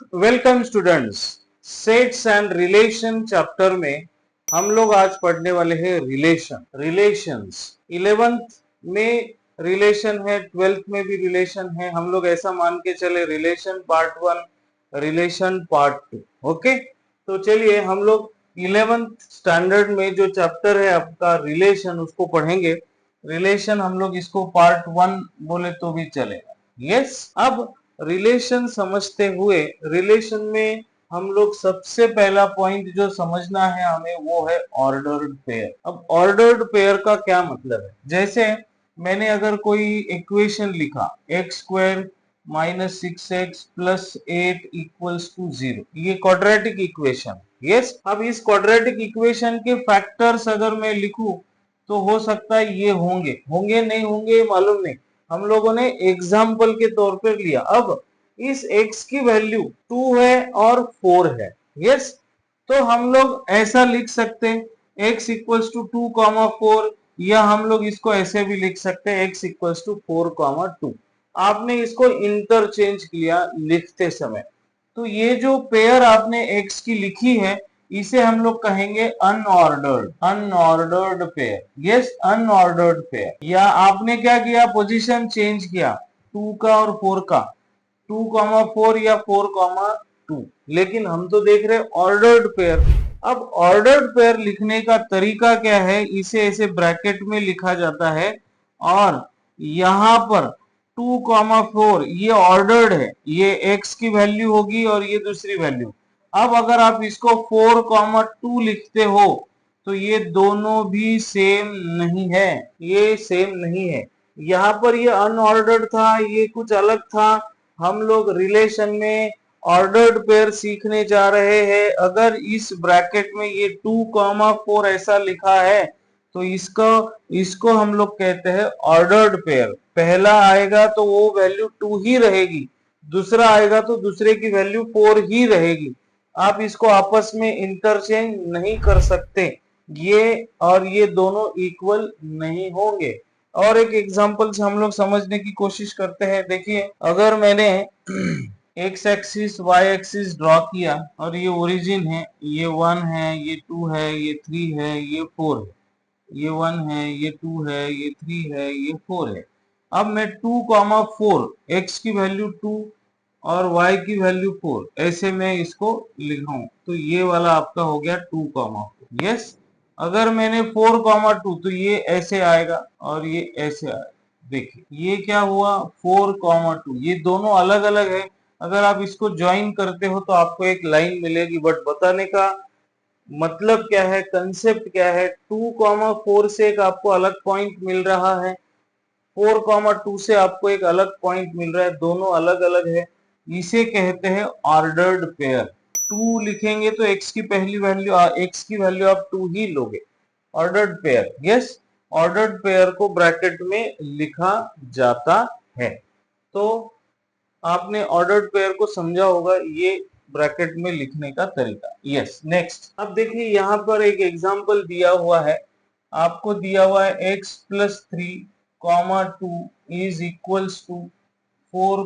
Welcome students. Sets and relation chapter में हम लोग आज पढ़ने वाले हैं रिलेशंस। 11th में रिलेशन है, 12th में भी रिलेशन है। हम लोग ऐसा मान के चले relation part 1, relation part 2। Okay, तो चलिए हम लोग 11th स्टैंडर्ड में जो चैप्टर है आपका रिलेशन, उसको पढ़ेंगे। रिलेशन हम लोग इसको पार्ट 1 बोले तो भी चलेगा। यस, अब रिलेशन समझते हुए रिलेशन में हम लोग सबसे पहला पॉइंट जो समझना है हमें वो है ऑर्डर्ड पेयर। अब ऑर्डर्ड पेयर का क्या मतलब है? जैसे मैंने अगर कोई इक्वेशन लिखा x square minus 6x plus 8 equals to 0, ये क्वाड्रेटिक इक्वेशन। यस, अब इस क्वाड्रेटिक इक्वेशन के फैक्टर्स अगर मैं लिखूं तो हो सकता है ये होंगे नहीं होंगे मालूम नहीं, हम लोगों ने एग्जाम्पल के तौर पर लिया। अब इस x की वैल्यू 2 है और 4 है। यस, तो हम लोग ऐसा लिख सकते हैं x इक्वल्स टू 2,4, या हम लोग इसको ऐसे भी लिख सकते हैं x इक्वल्स टू 4,2। आपने इसको इंटरचेंज किया लिखते समय, तो ये जो पेयर आपने x की लिखी है इसे हम लोग कहेंगे unordered pair. Yes, unordered pair. या आपने क्या किया, पोजीशन चेंज किया 2 का और 4 का, 2,4 या 4,2, लेकिन हम तो देख रहे ऑर्डर्ड पेयर। अब ऑर्डर्ड पेयर लिखने का तरीका क्या है, इसे ऐसे ब्रैकेट में लिखा जाता है और यहां पर 2,4 ये ऑर्डर्ड है, ये x की वैल्यू होगी और ये दूसरी वैल्यू। अब अगर आप इसको 4,2 लिखते हो तो ये दोनों भी सेम नहीं है, ये सेम नहीं है। यहाँ पर ये अनऑर्डर्ड था, ये कुछ अलग था। हम लोग रिलेशन में ऑर्डर्ड पेयर सीखने जा रहे हैं। अगर इस ब्रैकेट में ये 2,4 ऐसा लिखा है तो इसको हम लोग कहते हैं ऑर्डर्ड पेयर। पहला आएगा तो वो वैल्यू 2 ही रहेगी, दूसरा आएगा तो दूसरे की वैल्यू 4 ही रहेगी। आप इसको आपस में इंटरचेंज नहीं कर सकते, ये और ये दोनों इक्वल नहीं होंगे। और एक एग्जांपल से हम लोग समझने की कोशिश करते हैं। देखिए, अगर मैंने x axis y axis draw किया और ये ओरिजिन है, ये 1 है, ये 2 है, ये 3 है, ये 4 है, ये 1 है, ये 2 है, ये 3 है, ये 4 है। अब मैं 2,4 x की वैल्यू 2 और y की वैल्यू 4 ऐसे मैं इसको लिखाऊं तो ये वाला आपका हो गया 2,4। यस, अगर मैंने 4,2 तो ये ऐसे आएगा और ये ऐसे आएगा। देखिए ये क्या हुआ, 4,2, ये दोनों अलग अलग है। अगर आप इसको ज्वाइन करते हो तो आपको एक लाइन मिलेगी, बट बताने का मतलब क्या है, कंसेप्ट क्या है, 2,4 से एक आपको अलग पॉइंट मिल रहा है, 4,2 से आपको एक अलग पॉइंट मिल रहा है, दोनों अलग अलग है। इसे कहते हैं ऑर्डर्ड पेयर। 2 लिखेंगे तो x की पहली वैल्यू x की वैल्यू आप 2 ही लोगे। Ordered pair. Yes, ordered pair को ब्रैकेट में लिखा जाता है। तो आपने ऑर्डर्ड पेयर को समझा होगा, ये ब्रैकेट में लिखने का तरीका। Yes, next. अब देखिए यहाँ पर एक एग्जांपल दिया हुआ है, आपको दिया हुआ है x plus 3,2 is equals to 4,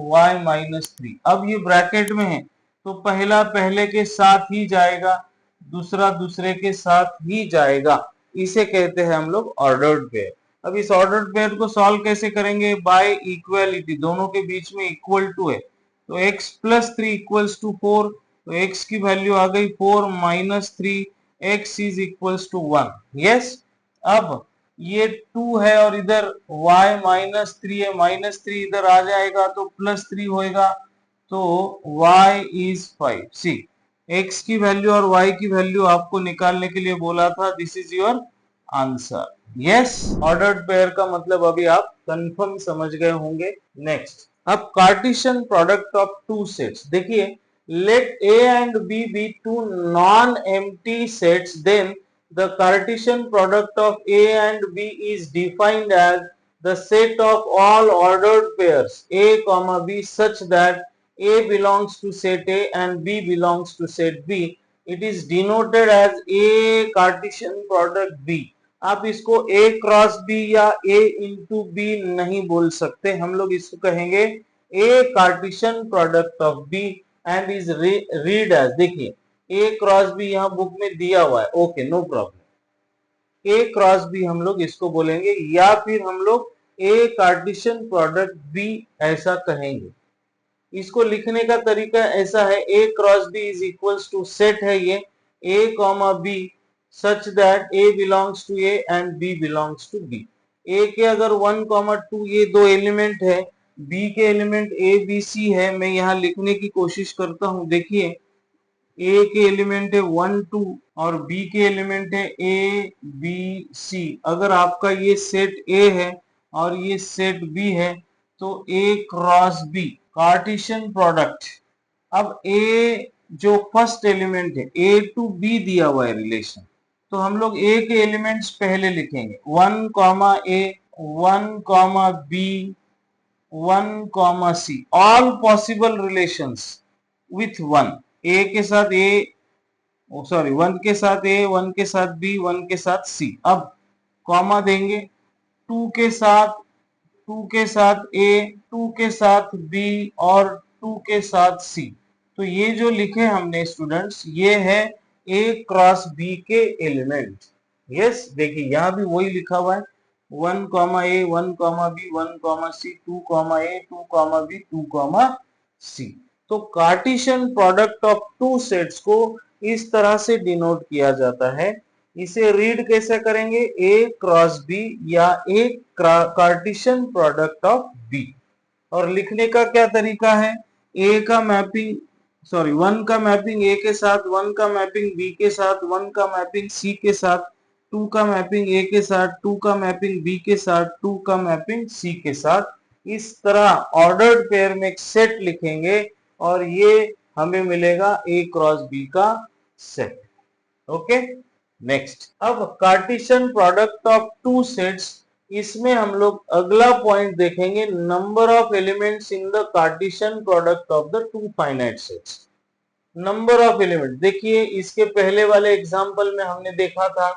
y minus 3। अब ये ब्रैकेट में है तो पहला पहले के साथ ही जाएगा, दूसरा दूसरे के साथ ही जाएगा। इसे कहते हैं हम लोग ऑर्डर्ड पेयर। अब इस ऑर्डर्ड पेयर को सॉल्व कैसे करेंगे, बाय इक्वालिटी, दोनों के बीच में इक्वल टू है तो x प्लस 3 इक्वल्स टू 4, तो x की वैल्यू आ गई 4 minus 3, x is equals to 1। Yes, अब ये 2 है और इधर y माइनस 3 है, माइनस 3 इधर आ जाएगा तो प्लस 3 होएगा, तो y इज 5। सी, x की वैल्यू और y की वैल्यू आपको निकालने के लिए बोला था, this is your answer. Yes, ordered pair का मतलब अभी आप कंफर्म समझ गए होंगे। नेक्स्ट, अब Cartesian product of two sets. देखिए, let A and B be two non-empty sets, then the Cartesian product of A and B is defined as the set of all ordered pairs A, B such that A belongs to set A and B belongs to set B. It is denoted as A Cartesian product B. आप इसको A cross B या A into B नहीं बोल सकते, हम लोग इसको कहेंगे A Cartesian product of B, and is read as, देखिए ए क्रॉस बी यहाँ बुक में दिया हुआ है, okay no problem, A cross B हम लोग इसको बोलेंगे, या फिर हम लोग ए कार्टेशियन प्रोडक्ट बी ऐसा कहेंगे। इसको लिखने का तरीका ऐसा है, A cross B is equals to set है ये A comma B such that A belongs to A and B belongs to B. A के अगर 1,2 ये दो एलिमेंट है, बी के एलिमेंट ए बी सी है, मैं यहाँ लिखने की कोशिश करता हूँ। देखिए ए के एलिमेंट है 1 2 और बी के एलिमेंट है ए बी सी। अगर आपका ये सेट ए है और ये सेट बी है तो A cross B Cartesian product. अब ए जो फर्स्ट एलिमेंट है ए टू बी दिया हुआ है रिलेशन, तो हम लोग ए के एलिमेंट्स पहले लिखेंगे 1 comma A 1 comma B 1 comma C, all possible relations with 1। A के साथ ए, सॉरी 1 के साथ ए, 1 के साथ बी, 1 के साथ सी। अब कॉमा देंगे 2 के साथ, 2 के साथ ए, 2 के साथ बी और 2 के साथ सी। तो ये जो लिखे हमने स्टूडेंट्स, ये है ए क्रॉस बी के एलिमेंट। यस देखिए यहाँ भी वही लिखा हुआ है 1 comma A 1 comma B 1 comma C 2 comma A 2 comma B 2 comma C. तो Cartesian product of two sets को इस तरह से डिनोट किया जाता है। इसे रीड कैसे करेंगे, ए क्रॉस बी या ए कार्टेशियन प्रोडक्ट ऑफ बी। और लिखने का क्या तरीका है, ए का मैपिंग, सॉरी 1 का मैपिंग ए के साथ, 1 का मैपिंग बी के साथ, 1 का मैपिंग सी के साथ, 2 का मैपिंग ए के साथ, 2 का मैपिंग बी के साथ, 2 का मैपिंग सी के साथ। इस तरह ऑर्डर्ड पेयर में एक सेट लिखेंगे और ये हमें मिलेगा ए क्रॉस बी का सेट। ओके नेक्स्ट, अब Cartesian product of two sets, इसमें हम लोग अगला पॉइंट देखेंगे, number of elements in the Cartesian product of the to finite sets. Number of element, देखिए इसके पहले वाले एग्जांपल में हमने देखा था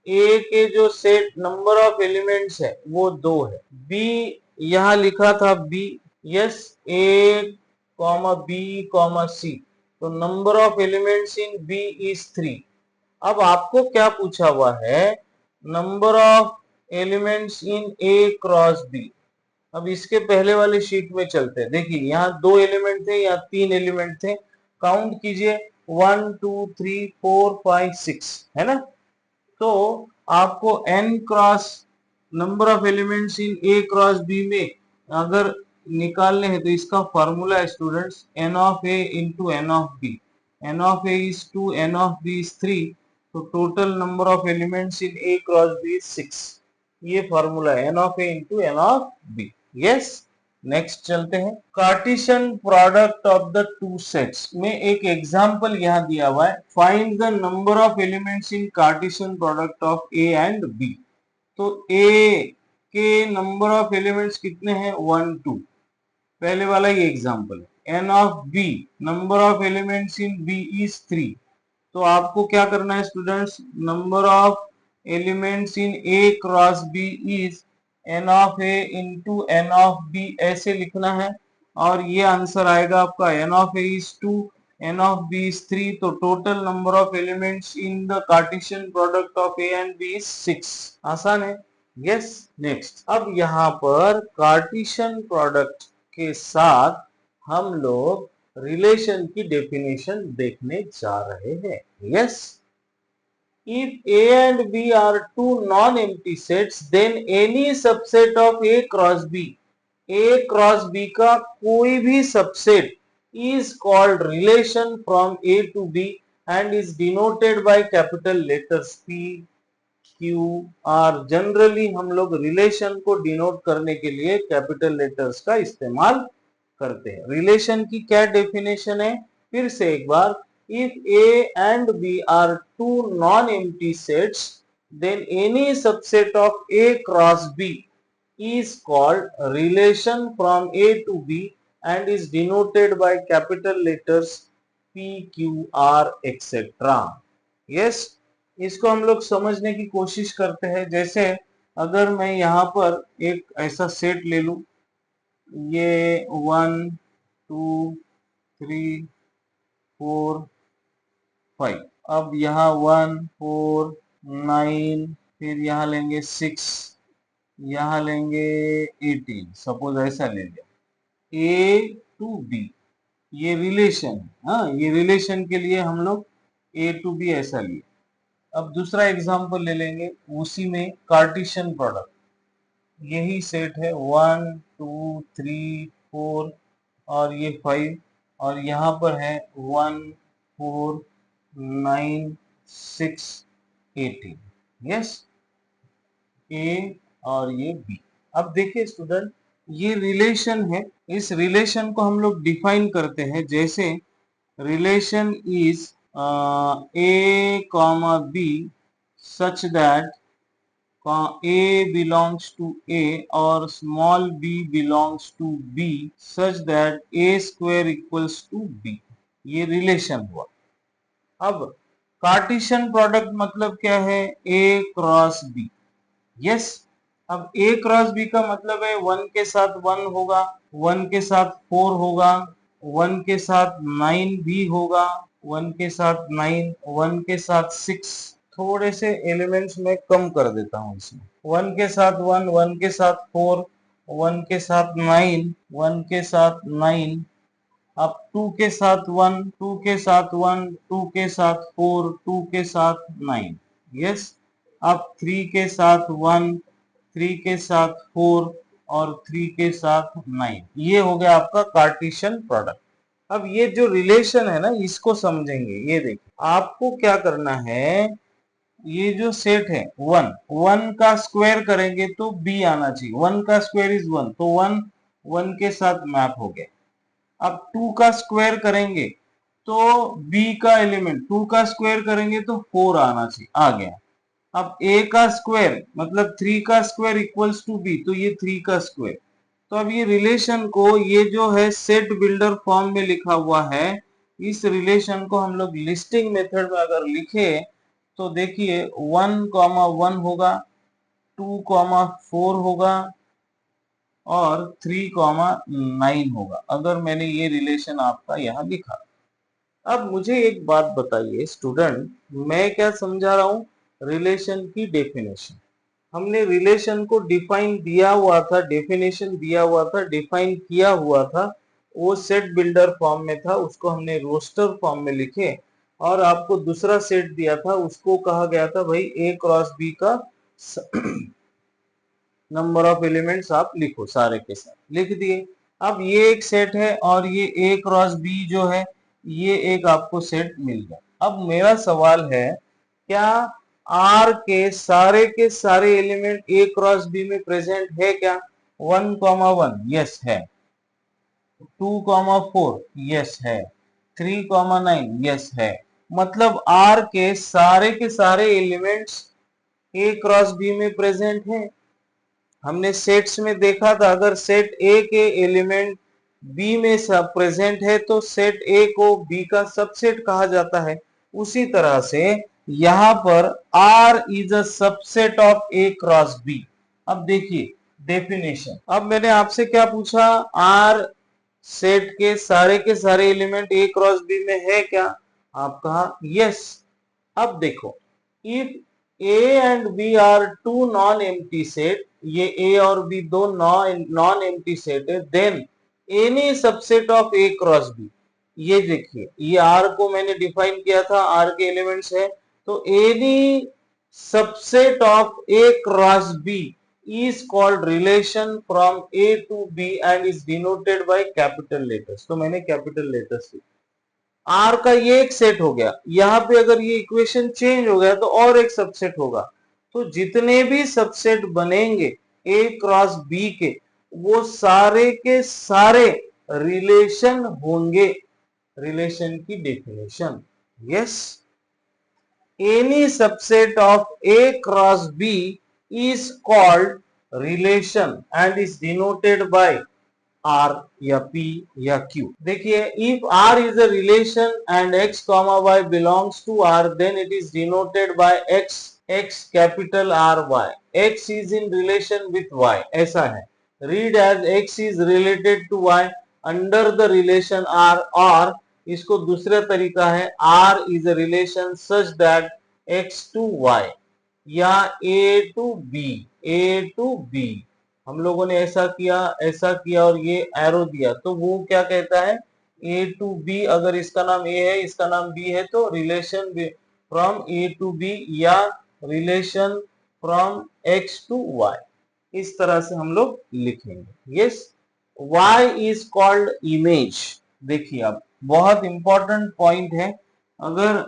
ए के जो सेट नंबर ऑफ एलिमेंट्स है वो 2 है, बी यहाँ लिखा था B, yes A comma B comma C, तो number of elements in B is 3। अब आपको क्या पूछा हुआ है, number of elements in A cross B. अब इसके पहले वाले शीट में चलते हैं। देखिए यहाँ 2 एलिमेंट थे, यहाँ 3 एलिमेंट थे, काउंट कीजिए 1 2 3 4 5 6 है ना। तो आपको n cross number of elements in A cross B में अगर निकालने हैं तो इसका फॉर्मूला है students n of A into n of B. n of A is 2, n of B is 3, तो total number of elements in A cross B is 6। ये formula है n of A into n of B. Yes next चलते हैं, Cartesian product of the two sets में एक example यहाँ दिया हुआ है, find the number of elements in Cartesian product of A and B. तो ए के नंबर ऑफ एलिमेंट्स कितने हैं 1 2, पहले वाला ये एग्जांपल है। n of B number of elements in B is 3, तो आपको क्या करना है students, number of elements in A cross B is n of A into n of B ऐसे लिखना है, और ये आंसर आएगा आपका n of A is 2, n of B is 3, तो total number of elements in the Cartesian product of A and B is 6। आसान है। यस नेक्स्ट, अब यहाँ पर कार्टेशियन प्रोडक्ट के साथ हम लोग रिलेशन की डेफिनेशन देखने जा रहे हैं। Yes, if A and B are two non-empty sets, then any subset of A cross B, A cross B का कोई भी subset is called relation from A to B and is denoted by capital letters P, Q, R। Generally हम लोग relation को denote करने के लिए capital letters का इस्तेमाल करते हैं। रिलेशन की क्या डेफिनेशन है, फिर से एक बार, if A and B are two non-empty sets, then any subset of A cross B is called relation from A to B and is denoted by capital letters P, Q, R, etc. Yes, इसको हम लोग समझने की कोशिश करते हैं। जैसे अगर मैं यहाँ पर एक ऐसा सेट ले लूं, ये 1 2 3 4 5। अब यहाँ 1 4 9, फिर यहाँ लेंगे 6, यहाँ लेंगे 18, सपोज ऐसा ले लिया A टू B, ये रिलेशन है। हाँ, ये रिलेशन के लिए हम लोग A टू B ऐसा लिए। अब दूसरा एग्जांपल ले लेंगे, उसी में कार्टेशियन प्रोडक्ट, यही सेट है 1 2 3 4 और ये 5, और यहाँ पर है 1 4 9 6 18, यस, ए और ये बी। अब देखिए स्टूडेंट, ये रिलेशन है, इस रिलेशन को हम लोग डिफाइन करते हैं जैसे relation is A comma B such that A belongs to A और small b belongs to B such that A square equals to B, ये रिलेशन हुआ। अब कार्टेशियन प्रोडक्ट मतलब क्या है, A क्रॉस B, यस। अब A क्रॉस B का मतलब है 1 के साथ 1 होगा, 1 के साथ 4 होगा, 1 के साथ 9 भी होगा, 1 के साथ 9, 1 के साथ 6, थोड़े से एलिमेंट्स में कम कर देता हूं इसमें, 1 के साथ 1, 1 के साथ 4, 1 के साथ 9, 1 के साथ 9, अब 2 के साथ 1, 2 के साथ 1, 2 के साथ 4, 2 के साथ 9, यस। अब 3 के साथ 1, 3 के साथ 4 और 3 के साथ 9, ये हो गया आपका कार्टेशियन प्रोडक्ट। अब ये जो रिलेशन है ना, इसको समझेंगे। ये देखिए, आपको क्या करना है, ये जो सेट है 1, 1 का स्क्वायर करेंगे तो b आना चाहिए, 1 का स्क्वायर इज 1, तो 1 1 के साथ मैप हो गया। अब 2 का स्क्वायर करेंगे तो b का एलिमेंट, 2 का स्क्वायर करेंगे तो 4 आना चाहिए, आ गया। अब a का स्क्वायर मतलब 3 का स्क्वायर इक्वल्स टू b, तो ये 3 का स्क्वायर। तो अब ये रिलेशन को, ये जो है सेट बिल्डर फॉर्म में लिखा हुआ है, इस रिलेशन को हम लोग लिस्टिंग मेथड में अगर लिखे तो देखिए 1,1 होगा, 2,4 होगा और 3,9 होगा, अगर मैंने ये रिलेशन आपका यहाँ लिखा। अब मुझे एक बात बताइए स्टूडेंट, मैं क्या समझा रहा हूँ, रिलेशन की डेफिनेशन। हमने रिलेशन को डिफाइन दिया हुआ था, डेफिनेशन दिया हुआ था, डिफाइन किया हुआ था, वो सेट बिल्डर फॉर्म में था, उसको हमने रोस्टर फॉर्म में लिखे, और आपको दूसरा सेट दिया था, उसको कहा गया था भाई ए क्रॉस बी का नंबर ऑफ एलिमेंट्स आप लिखो, सारे के साथ लिख दिए। अब ये एक सेट है और ये ए क्रॉस बी जो है, ये एक आपको सेट मिल गया। अब मेरा सवाल है, क्या आर के सारे एलिमेंट ए क्रॉस बी में प्रेजेंट है क्या? 1,1 यस है, 2,4 यस है, 3,9 यस है। मतलब आर के सारे एलिमेंट्स ए क्रॉस बी में प्रेजेंट हैं। हमने सेट्स में देखा था, अगर सेट ए के एलिमेंट बी में सब प्रेजेंट है तो सेट ए को बी का सबसेट कहा जाता है। उसी तरह से यहां पर R is a subset of A cross B. अब देखिए डेफिनेशन, अब मैंने आपसे क्या पूछा, R सेट के सारे एलिमेंट ए क्रॉस बी में है क्या? आप कहा यस। अब देखो, if A and B are two non empty set, ये A और B दो नॉन एम्प्टी सेट है, then any subset of A cross B, ये देखिए, ये R को मैंने डिफाइन किया था, R के एलिमेंट्स है, तो any subset of A cross B is called relation from A to B and is denoted by capital letters। तो मैंने कैपिटल लेटर्स लिखा। आर का ये एक सेट हो गया, यहाँ पे अगर ये इक्वेशन चेंज हो गया तो और एक सबसेट होगा। तो जितने भी सबसेट बनेंगे ए क्रॉस बी के, वो सारे के सारे रिलेशन होंगे। रिलेशन की definition, yes, any subset of A cross B is called relation and is denoted by R या P या Q। देखिए, if R is a relation and x comma y belongs to R, then it is denoted by x capital R y। x is in relation with y, ऐसा है। Read as x is related to y under the relation R, or इसको दूसरा तरीका है R is a relation such that X to Y या A to B हम लोगों ने ऐसा किया और ये एरो दिया, तो वो क्या कहता है A टू B। अगर इसका नाम A है इसका नाम B है तो relation from A to B या relation from X to Y, इस तरह से हम लोग लिखेंगे। Yes, Y is called image. देखिए अब बहुत इंपॉर्टेंट पॉइंट है, अगर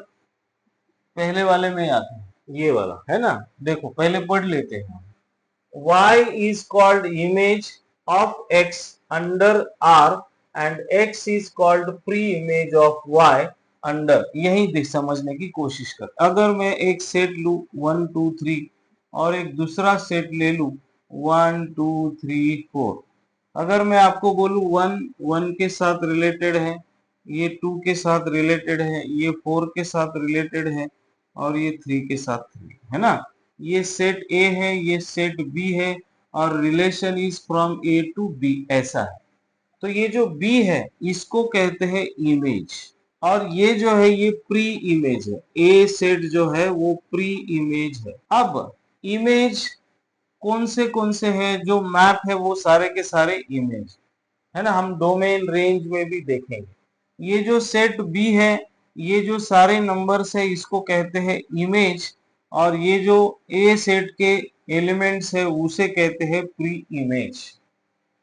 पहले वाले में आता है ये वाला है ना, देखो पहले पढ़ लेते हैं। Y is called image of X under R and X is called pre-image of Y under। यही समझने की कोशिश कर। अगर मैं एक सेट लू 1 2 3 और एक दूसरा सेट ले लू 1 2 3 4, अगर मैं आपको बोलूं 1 1 के साथ रिलेटेड है, ये 2 के साथ रिलेटेड है, ये 4 के साथ रिलेटेड है और ये 3 के साथ 3 है ना, ये सेट ए है ये सेट बी है और relation is from A to B, ऐसा है। तो ये जो बी है इसको कहते हैं इमेज और ये जो है ये प्री इमेज है। ए सेट जो है वो प्री इमेज है। अब इमेज कौन से हैं, जो मैप है वो सारे के सारे इमेज है ना, हम डोमेन रेंज में भी देखेंगे। ये जो सेट बी है ये जो सारे नंबर्स है इसको कहते हैं इमेज और ये जो ए सेट के एलिमेंट्स है उसे कहते हैं प्री इमेज।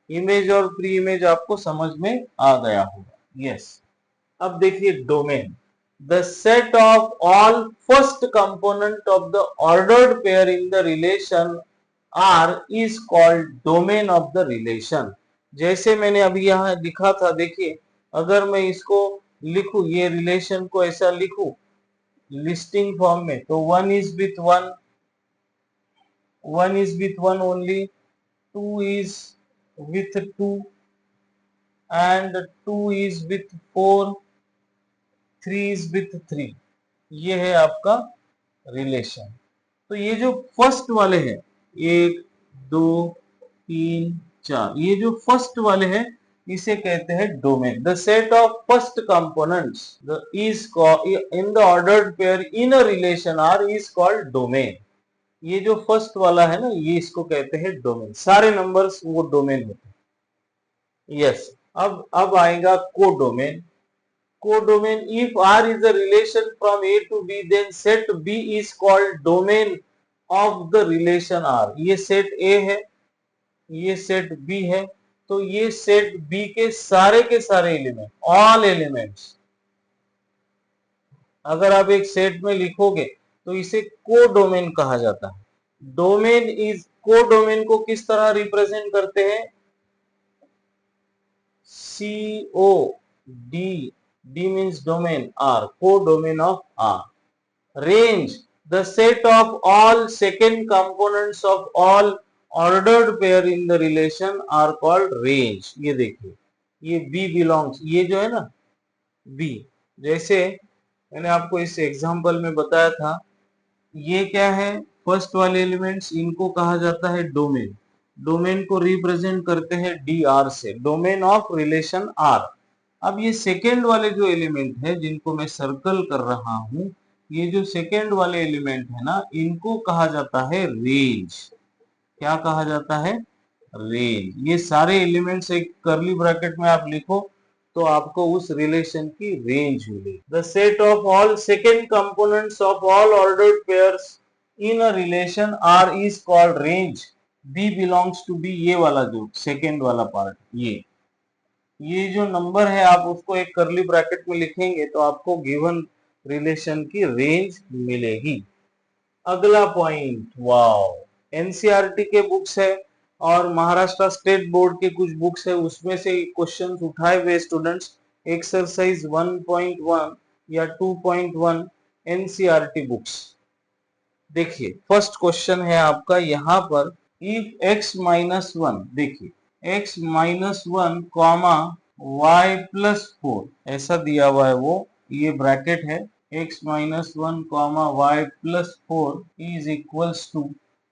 इमेज और प्री इमेज आपको समझ में आ गया होगा। यस, अब देखिए domain, the set of all first component of the ordered pair in the relation R is called domain of the relation। जैसे मैंने अभी यहाँ लिखा था, देखिए अगर मैं इसको लिखूं, ये रिलेशन को ऐसा लिखूं लिस्टिंग फॉर्म में, तो 1 is with 1 is with 1 only, 2 is with 2 and 2 is with 4, 3 is with 3, ये है आपका रिलेशन। तो ये जो फर्स्ट वाले हैं 1 2 3 4, ये जो फर्स्ट वाले हैं इसे कहते हैं domain. The set of first components is in the ordered pair in a relation R is called domain. ये जो फर्स्ट वाला है ना ये इसको कहते हैं डोमेन, सारे नंबर्स वो डोमेन होते हैं। यस, अब आएगा codomain. Codomain, if R is a relation from A to B then set B is called domain of the relation R। ये सेट A है ये सेट B है, तो ये सेट B के सारे एलिमेंट, ऑल एलिमेंट्स, अगर आप एक सेट में लिखोगे तो इसे कोडोमेन कहा जाता है। डोमेन इज, कोडोमेन को किस तरह रिप्रेजेंट करते हैं, COD, D means domain, R, codomain of R। Range, the set of all second components of all ordered pair in the relation are called range। ये देखिए ये B belongs, ये जो है ना B, जैसे मैंने आपको इस एग्जांपल में बताया था, ये क्या है फर्स्ट वाले एलिमेंट्स, इनको कहा जाता है डोमेन। डोमेन को रिप्रेजेंट करते हैं DR से, डोमेन ऑफ रिलेशन R। अब ये सेकेंड वाले जो एलिमेंट है जिनको मैं सर्कल कर रहा हूं, ये जो सेकेंड वाले एलिमेंट है ना इनको कहा जाता है रेंज। क्या कहा जाता है, रेंज। ये सारे एलिमेंट्स एक कर्ली ब्रैकेट में आप लिखो तो आपको उस रिलेशन की रेंज मिलेगी। The set of all second components of all ordered pairs in a relation R is called range. B belongs to B, ये वाला जो सेकेंड वाला पार्ट, ये जो नंबर है आप उसको एक कर्ली ब्रैकेट में लिखेंगे तो आपको गिवन रिलेशन की रेंज मिलेगी। अगला पॉइंट, वाओ, एनसीईआरटी के बुक्स है और महाराष्ट्र स्टेट बोर्ड के कुछ बुक्स है, उसमें से क्वेश्चंस उठाए हुए स्टूडेंट्स, एक्सरसाइज 1.1 या 2.1 एनसीईआरटी बुक्स। देखिए फर्स्ट क्वेश्चन है आपका यहाँ पर, इफ x-1, देखिए x-1 कॉमा y+4 ऐसा दिया हुआ है, वो ये ब्रैकेट है, x-1 comma y+4 is equals to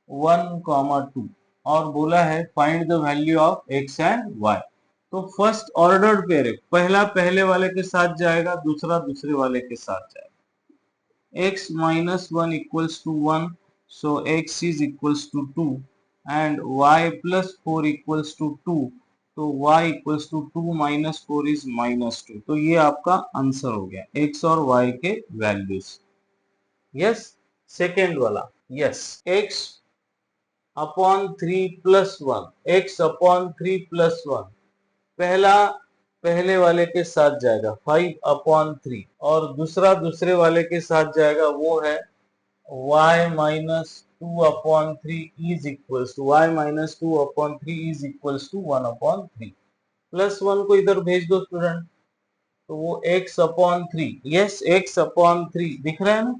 1, 2 और बोला है find the value of x and y। तो फर्स्ट ऑर्डर्ड पेयर है, पहला पहले वाले के साथ जाएगा, दूसरा दूसरे वाले के साथ जाएगा। x minus 1 equals to 1, so x is equals to 2 and y plus 4 equals to 2, तो y equals to 2 minus 4 is minus 2। तो ये आपका आंसर हो गया x और y के वैल्यूज। यस, सेकेंड वाला, yes, x upon 3 plus 1, x upon 3 plus 1, पहला पहले वाले के साथ जाएगा 5 अपॉन 3, और दूसरा दूसरे वाले के साथ जाएगा, वो है y minus 2 upon 3 is equals to y minus 2 upon 3 is equals to 1 upon 3। Plus 1 को इधर भेज दो स्टूडेंट, तो वो x upon 3, yes, x upon 3 दिख रहा है ना,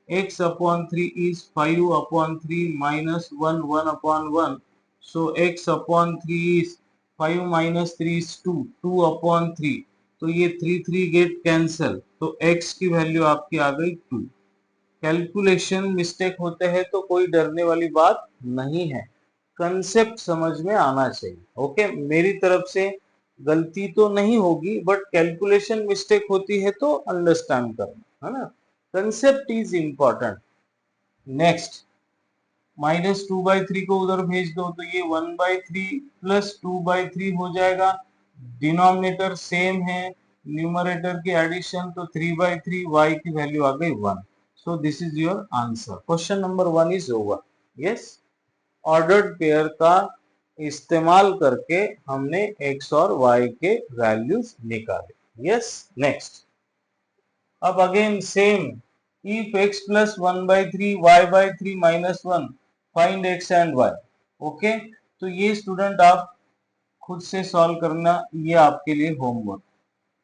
x upon 3 is 5 upon 3 minus 1 1 upon 1, so x upon 3 is 5 minus 3 is 2 2 upon 3, तो ये 3 3 गेट कैंसल, तो x की वैल्यू आपकी आ गई 2। कैलकुलेशन मिस्टेक होते हैं तो कोई डरने वाली बात नहीं है, कंसेप्ट समझ में आना चाहिए। ओके, मेरी तरफ से गलती तो नहीं होगी, बट कैलकुलेशन मिस्टेक होती है तो अंडरस्टैंड करना, है ना, concept is important. Next, minus 2/3 को उधर भेज दो, तो ये 1/3 प्लस 2/3 हो जाएगा, डिनोमिनेटर सेम है, न्यूमरेटर की एडिशन, तो 3/3, y की वैल्यू आ गई 1। So this is your answer. Question number 1 is over. Yes, ordered pair का इस्तेमाल करके हमने x और y के वैल्यूज निकाले। Yes, next. अब again same, if x plus 1/3 y/3 minus 1, find x and y. Okay, तो ये स्टूडेंट आप खुद से सॉल्व करना, ये आपके लिए होमवर्क।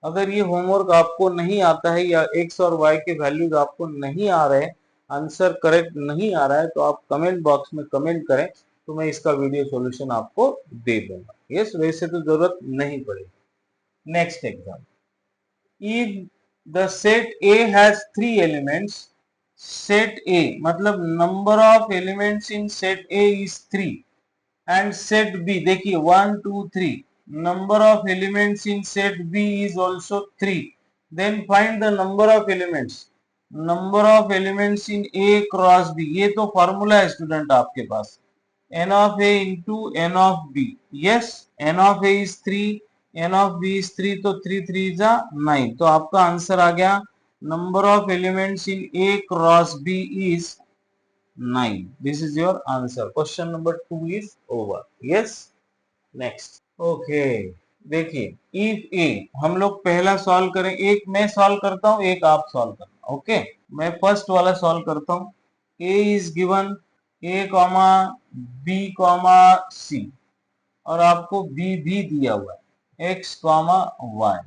अगर ये होमवर्क आपको नहीं आता है या x और y के वैल्यूज आपको नहीं आ रहे, आंसर करेक्ट नहीं आ रहा है, तो आप कमेंट बॉक्स में कमेंट करें, तो मैं इसका वीडियो सॉल्यूशन आपको दे दूंगा। यस, वैसे तो जरूरत नहीं पड़ेगी। Next exam, if the set A has 3 elements, set A मतलब number of elements in set A is 3 and set B, देखिए 1 2 3, number of elements in set B is also 3, then find the number of elements, number of elements in A cross B, ये तो formula है student आपके पास, n of A into n of B, yes, n of A is 3, n of B is 3, तो 3 3 is 9, तो आपका answer आ गया, number of elements in A cross B is 9. This is your answer. Question number 2 is over. Yes. Next. Okay. देखिए, if A, हम लोग पहला solve करें, एक मैं सॉल्व करता हूं, एक आप सॉल्व करना। ओके, मैं फर्स्ट वाला सॉल्व करता हूं। A is given A comma B comma C, और आपको B भी दिया हुआ है, X कॉमा Y।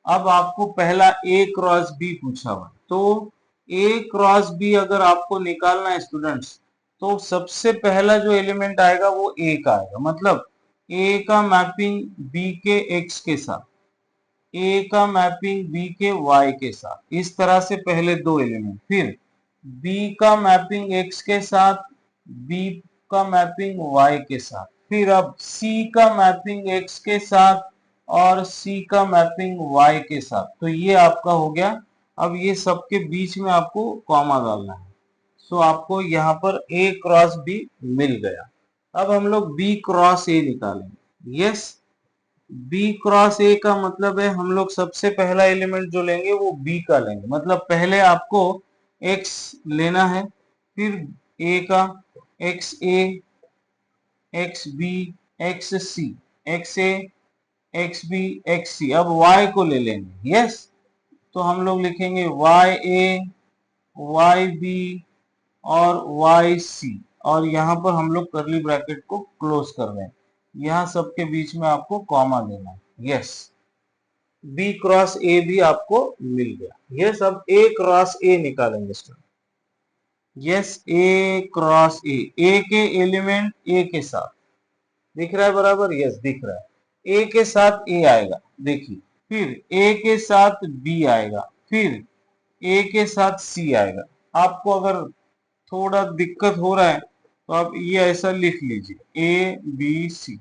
अब आपको पहला A क्रॉस B पूछा हुआ, तो A क्रॉस B अगर आपको निकालना है स्टूडेंट्स, तो सबसे पहला जो एलिमेंट आएगा वो A का आएगा, मतलब A का मैपिंग B के X के साथ, A का मैपिंग B के Y के साथ, इस तरह से पहले दो एलिमेंट, फिर B का मैपिंग X के साथ, B का मैपिंग Y के साथ, फिर अब C का मैपिंग X के साथ और C का मैपिंग Y के साथ, तो ये आपका हो गया। अब ये सबके बीच में आपको कॉमा डालना है, सो आपको यहाँ पर A क्रॉस B मिल गया। अब हम लोग B क्रॉस A निकालेंगे। यस, B क्रॉस A का मतलब है हम लोग सबसे पहला एलिमेंट जो लेंगे वो B का लेंगे, मतलब पहले आपको X लेना है, फिर A का XA, XB, XC, XA, XB, XC, अब Y को ले लेंगे। यस, तो हम लोग लिखेंगे YA, YB और YC, और यहाँ पर हम लोग करली ब्रैकेट को क्लोज कर दें, यहाँ सबके बीच में आपको कॉमा देना है। यस, B क्रॉस A भी आपको मिल गया। यस, अब A क्रॉस A निकालेंगे student. Yes, A cross A के एलिमेंट A के साथ, दिख रहा है बराबर? यस, दिख रहा है। A के साथ A आएगा, देखिए, फिर A के साथ B आएगा, फिर A के साथ C आएगा। आपको अगर थोड़ा दिक्कत हो रहा है तो आप ये ऐसा लिख लीजिए, A B C,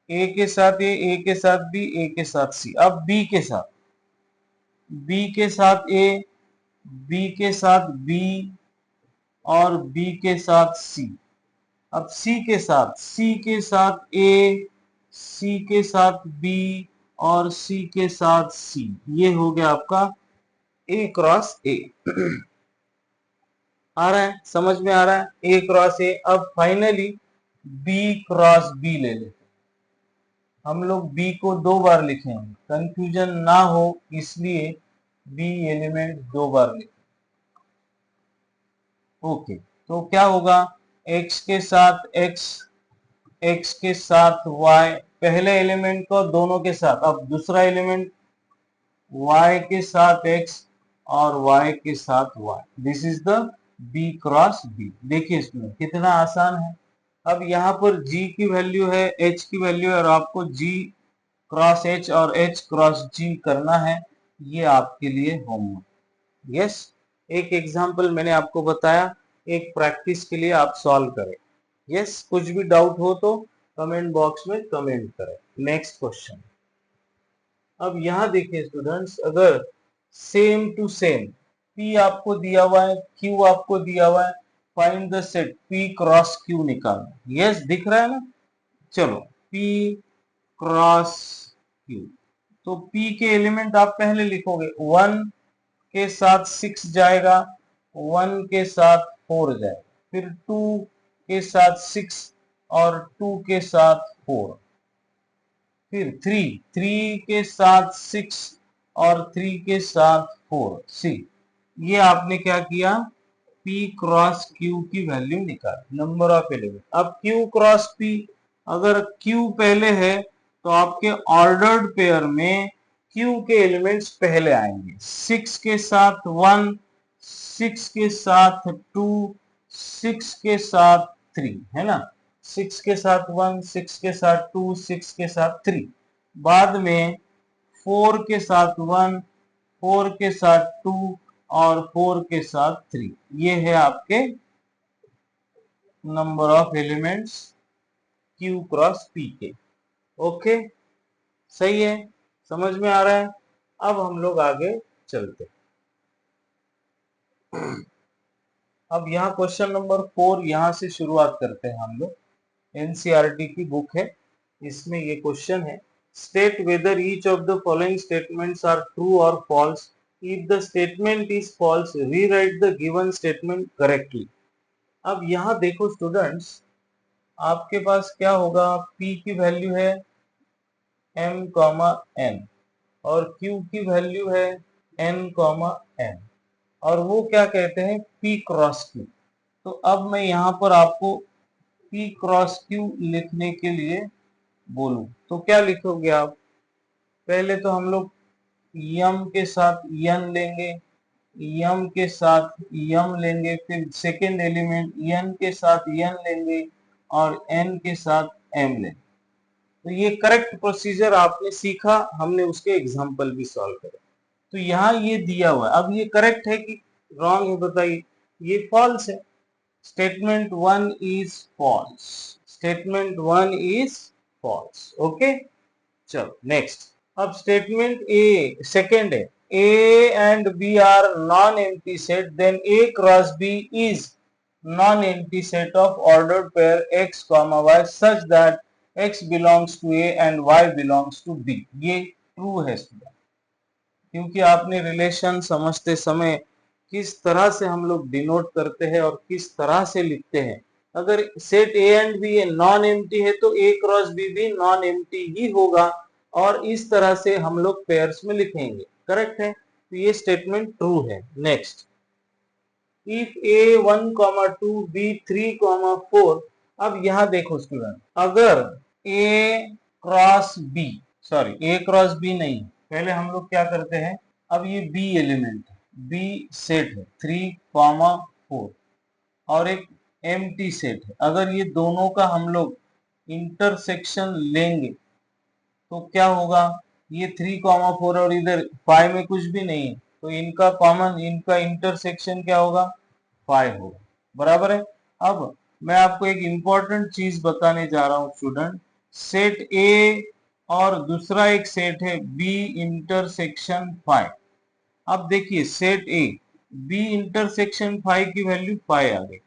ए के साथ ए के साथ बी, ए के साथ सी। अब बी के साथ ए, बी के साथ बी और बी के साथ सी। अब सी के साथ ए, सी के साथ बी और सी के साथ सी। ये हो गया आपका ए क्रॉस ए। आ रहा है, समझ में आ रहा है, ए क्रॉस ए। अब फाइनली बी क्रॉस बी ले लेते। हम लोग बी को 2 बार लिखेंगे, कंफ्यूजन ना हो इसलिए बी एलिमेंट 2 बार लिखें। ओके, तो क्या होगा, x के साथ x के साथ y, पहले एलिमेंट को दोनों के साथ। अब दूसरा एलिमेंट y के साथ x और y के साथ y। This is the b cross b। देखिए इसमें कितना आसान है। अब यहाँ पर g की वैल्यू है, h की वैल्यू है, और आपको g क्रॉस h और h क्रॉस g करना है। ये आपके लिए होमवर्क। यस, एक एग्जाम्पल मैंने आपको बताया, एक प्रैक्टिस के लिए आप सॉल्व करें। यस, कुछ भी डाउट हो तो कमेंट बॉक्स में कमेंट करें। Next question. अब यहाँ देखिए स्टूडेंट्स, अगर सेम टू सेम P आपको दिया हुआ है, Q आपको दिया हुआ है, find the set P cross Q निकालना। यस, दिख रहा है ना। चलो, P क्रॉस Q, तो P के एलिमेंट आप पहले लिखोगे। 1 के साथ 6 जाएगा, 1 के साथ 4 जाएगा, फिर 2 के साथ 6 और 2 के साथ 4, फिर 3 के साथ 6 और 3 के साथ 4 सी। ये आपने क्या किया, P क्रॉस Q की वैल्यू निकाली, नंबर ऑफ एलिमेंट। अब Q क्रॉस P, अगर Q पहले है तो आपके ऑर्डर्ड पेयर में Q के एलिमेंट्स पहले आएंगे। 6 के साथ 1, 6 के साथ 2, 6 के साथ 3, है ना। 6 के साथ 1, 6 के साथ 2, 6 के साथ 3। बाद में 4 के साथ 1, 4 के साथ 2 और 4 के साथ 3। ये है आपके number of elements Q cross P के। ओके, सही है, समझ में आ रहा है। अब हम लोग आगे चलते हैं। अब यहाँ क्वेश्चन नंबर 4, यहाँ से शुरुआत करते हैं हम लोग। एनसीईआरटी की बुक है, इसमें ये क्वेश्चन है, state whether each of the following statements are true और false. If the statement is false, rewrite the given statement correctly. अब यहाँ देखो स्टूडेंट्स, आपके पास क्या होगा, P की वैल्यू है m, n और Q की वैल्यू है n, n, और वो क्या कहते हैं, P क्रॉस Q। तो अब मैं यहाँ पर आपको P क्रॉस Q लिखने के लिए बोलूं तो क्या लिखोगे आप। पहले तो हम लोग m के साथ n लेंगे, m के साथ m लेंगे, फिर सेकेंड एलिमेंट n के साथ n लेंगे और n के साथ m लेंगे। तो ये करेक्ट प्रोसीजर आपने सीखा, हमने उसके एग्जाम्पल भी सॉल्व करे। तो यहाँ ये दिया हुआ है, अब ये करेक्ट है कि रॉन्ग है बताइए। ये फॉल्स है, statement 1 is false, statement 1 is false. Okay, चलो नेक्स्ट। अब स्टेटमेंट ए सेकेंड है, A and B are non empty set, then A cross B is non empty set of ordered pair x, y such that x belongs to A and y belongs to B। ये true है student, क्योंकि आपने relation समझते समय किस तरह से हम लोग डिनोट करते हैं और किस तरह से लिखते हैं। अगर set A and B non empty है तो ए क्रॉस बी भी नॉन एम्प्टी ही होगा, और इस तरह से हम लोग पेयर्स में लिखेंगे। करेक्ट है, तो ये स्टेटमेंट ट्रू है। Next, if A 1, 2, B 3, 4। अब यहाँ देखो स्टूडेंट, अगर A cross B, sorry A cross B नहीं, पहले हम लोग क्या करते हैं, अब ये बी एलिमेंट, बी सेट है 3, 4 और एक एम्प्टी सेट है। अगर ये दोनों का हम लोग इंटरसेक्शन लेंगे तो क्या होगा, ये 3, 4 और इधर 5 में कुछ भी नहीं है, तो इनका कॉमन, इनका इंटरसेक्शन क्या होगा, 5 होगा। बराबर है। अब मैं आपको एक इंपॉर्टेंट चीज बताने जा रहा हूं स्टूडेंट, सेट ए और दूसरा एक सेट है बी इंटरसेक्शन फाइव। अब देखिए set A B intersection five की वैल्यू फाइव आ गई,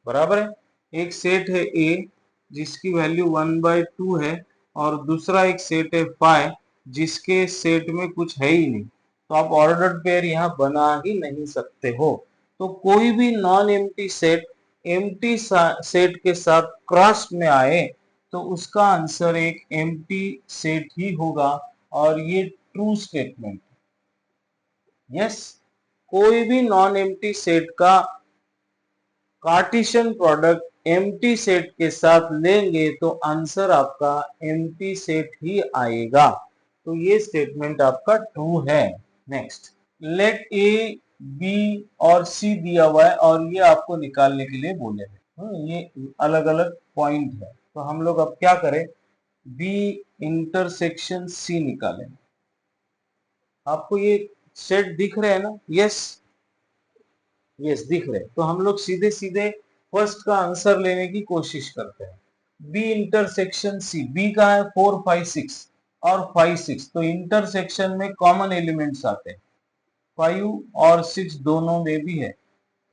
बराबर है। एक सेट है ए जिसकी वैल्यू 1/2 है और दूसरा एक सेट है फाइव जिसके सेट में कुछ है ही नहीं, तो आप ऑर्डर्ड पेयर यहाँ बना ही नहीं सकते हो। तो कोई भी non empty set empty set के साथ क्रॉस में आए तो उसका आंसर एक एम्प्टी सेट ही होगा, और ये ट्रू स्टेटमेंट। यस, कोई भी नॉन एम्प्टी सेट का कार्टेशियन प्रोडक्ट एम्प्टी सेट के साथ लेंगे तो आंसर आपका एम्प्टी सेट ही आएगा, तो ये स्टेटमेंट आपका ट्रू है। नेक्स्ट, लेट ए बी और सी दिया हुआ है और ये आपको निकालने के लिए बोले हैं। ये अलग अलग पॉइंट है, तो हम लोग अब क्या करें, बी इंटरसेक्शन सी निकालें। आपको ये सेट दिख रहे हैं ना? यस यस दिख रहे, तो हम लोग सीधे सीधे फर्स्ट का आंसर लेने की कोशिश करते हैं। बी इंटरसेक्शन सी, बी का है 4 5 6 और 5 6, तो इंटरसेक्शन में कॉमन एलिमेंट्स आते हैं। 5 और 6 दोनों में भी है,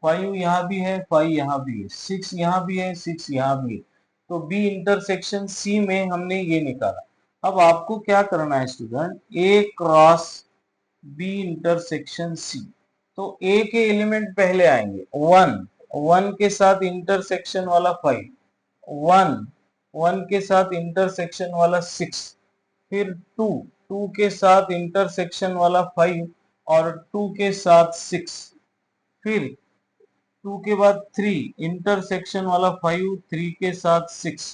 5 यहाँ भी है, 5 यहाँ भी है, 6 यहाँ भी है, 6 यहाँ भी है, तो बी इंटरसेक्शन सी में हमने ये निकाला। अब आपको क्या करना है स्टूडेंट, ए क्रॉस बी इंटरसेक्शन सी, तो ए के एलिमेंट पहले आएंगे, 1 1 के साथ इंटरसेक्शन वाला 5, 1 1 के साथ इंटरसेक्शन वाला 6, फिर 2 2 के साथ इंटरसेक्शन वाला 5 और 2 के साथ 6, फिर 2 के बाद 3 इंटरसेक्शन वाला 5 3 के साथ 6,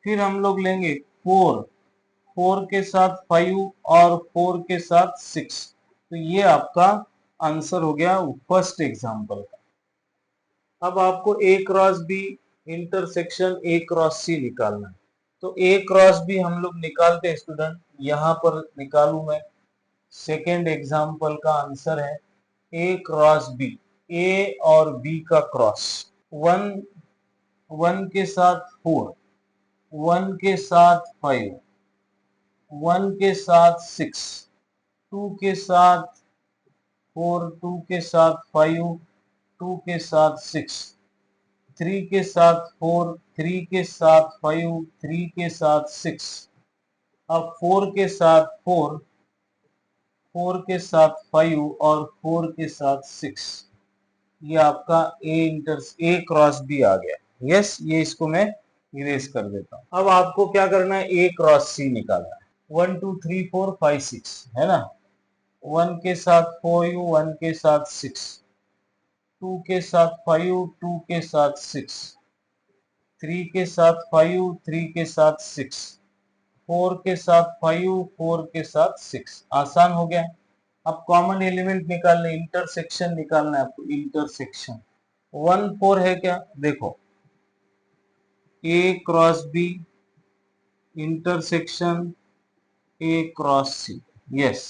फिर हम लोग लेंगे 4 4 के साथ 5 और 4 के साथ 6, तो ये आपका आंसर हो गया फर्स्ट एग्जांपल का। अब आपको A cross B intersection A cross C निकालना है, तो ए क्रॉस बी हम लोग निकालते हैं स्टूडेंट, यहाँ पर निकालू मैं। सेकेंड एग्जांपल का आंसर है ए क्रॉस बी, ए और बी का क्रॉस, 1 1 के साथ 4, 1 के साथ 5, 1 के साथ 6, 2 के साथ 4, 2 के साथ 5, 2 के साथ 6, 3 के साथ 4, 3 के साथ 5, 3 के साथ 6, अब 4 के साथ 4, 4 के साथ 5 और 4 के साथ 6, ये आपका ए क्रॉस बी आ गया। यस, ये इसको मैं इरेज कर देता हूं। अब आपको क्या करना है, ए क्रॉस सी निकालना है। 1 2 3 4 5 6 है ना, 1 के साथ 4 1 के साथ 6, 2 के साथ 5 2 के साथ 6, 3 के साथ 5 3 के साथ 6, 4 के साथ 5 4 के साथ 6, आसान हो गया। अब कॉमन एलिमेंट निकालने, इंटरसेक्शन निकालना है आपको, इंटरसेक्शन 1 4 है क्या, देखो A cross B intersection A cross C, yes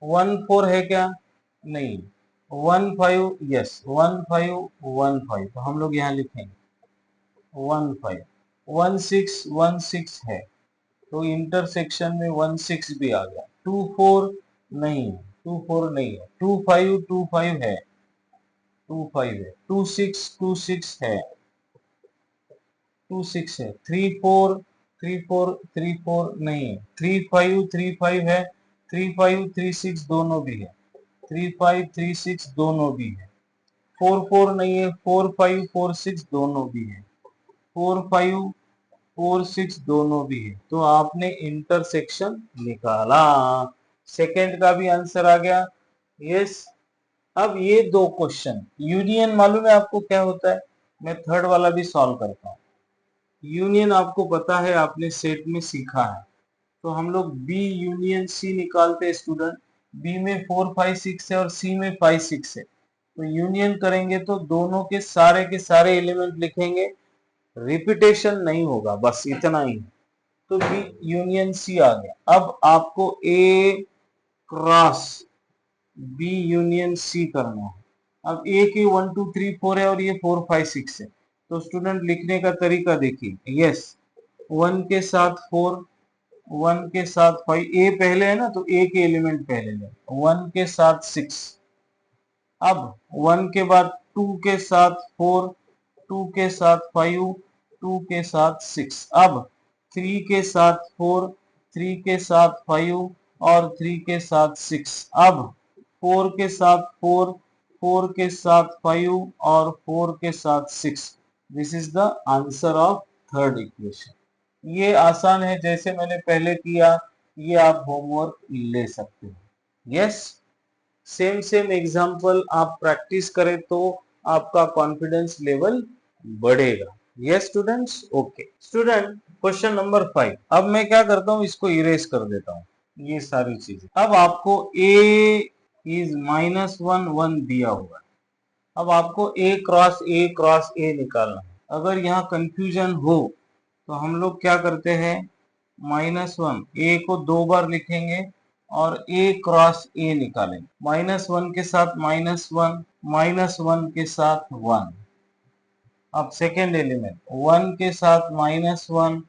1 4 है क्या, नहीं, 1 5, यस 1 5 1 5, तो हम लोग यहाँ लिखेंगे 1 5, 1 6 1 6 है, तो इंटरसेक्शन में 1 6 भी आ गया। 2 4 नहीं है, 2 4 नहीं है, 2 5 2 5 है, 2 5 है, 2 6 है, 2 6 है, 3 4 3 4 3 4 नहीं है, 3 5 है, 3 5 3 6 दोनों भी है, 3 5 3 6 दोनों भी है, 4 4 नहीं है, 4 5 4 6 दोनों भी है, 4 5 4 6 दोनों भी है, तो आपने इंटरसेक्शन निकाला, सेकंड का भी आंसर आ गया। यस, अब ये दो क्वेश्चन यूनियन मालूम है आपको क्या होता है, मैं थर्ड वाला भी सॉल्व करता हूँ। यूनियन आपको पता है, आपने सेट में सीखा है, तो हम लोग बी यूनियन सी निकालते हैं स्टूडेंट। बी में 4 5 6 है और सी में 5 6 है, तो यूनियन करेंगे तो दोनों के सारे एलिमेंट लिखेंगे, रिपीटेशन नहीं होगा, बस इतना ही, तो बी यूनियन सी आ गया। अब आपको A cross B union C करना है। अब ए की 1 2 3 4 है और ये 4 5 6 है, तो स्टूडेंट लिखने का तरीका देखिए, यस 1 के साथ 4, 1 के साथ 5, ए पहले है ना तो ए के एलिमेंट पहले ले, 1 के साथ 6, अब 1 के बाद 2 के साथ 4, 2 के साथ 5, 2 के साथ 6, अब 3 के साथ 4, 3 के साथ 5 और 3 के साथ 6, अब 4 के साथ 4, 4 के साथ 5 और 4 के साथ 6। This is the answer of third equation. ये आसान है, जैसे मैंने पहले किया, ये आप होमवर्क ले सकते हो। यस, सेम एग्जाम्पल आप प्रैक्टिस करें तो आपका कॉन्फिडेंस लेवल बढ़ेगा। Yes students, okay student, question number 5। अब मैं क्या करता हूँ, इसको इरेज कर देता हूँ ये सारी चीजें। अब आपको a इज -1 दिया हुआ है, अब आपको a क्रॉस a निकालना है। अगर यहाँ कंफ्यूजन हो तो हम लोग क्या करते हैं, -1 a को 2 बार लिखेंगे और a क्रॉस a निकालेंगे। -1 के साथ -1, -1 के साथ 1। अब सेकेंड एलिमेंट 1 के साथ -1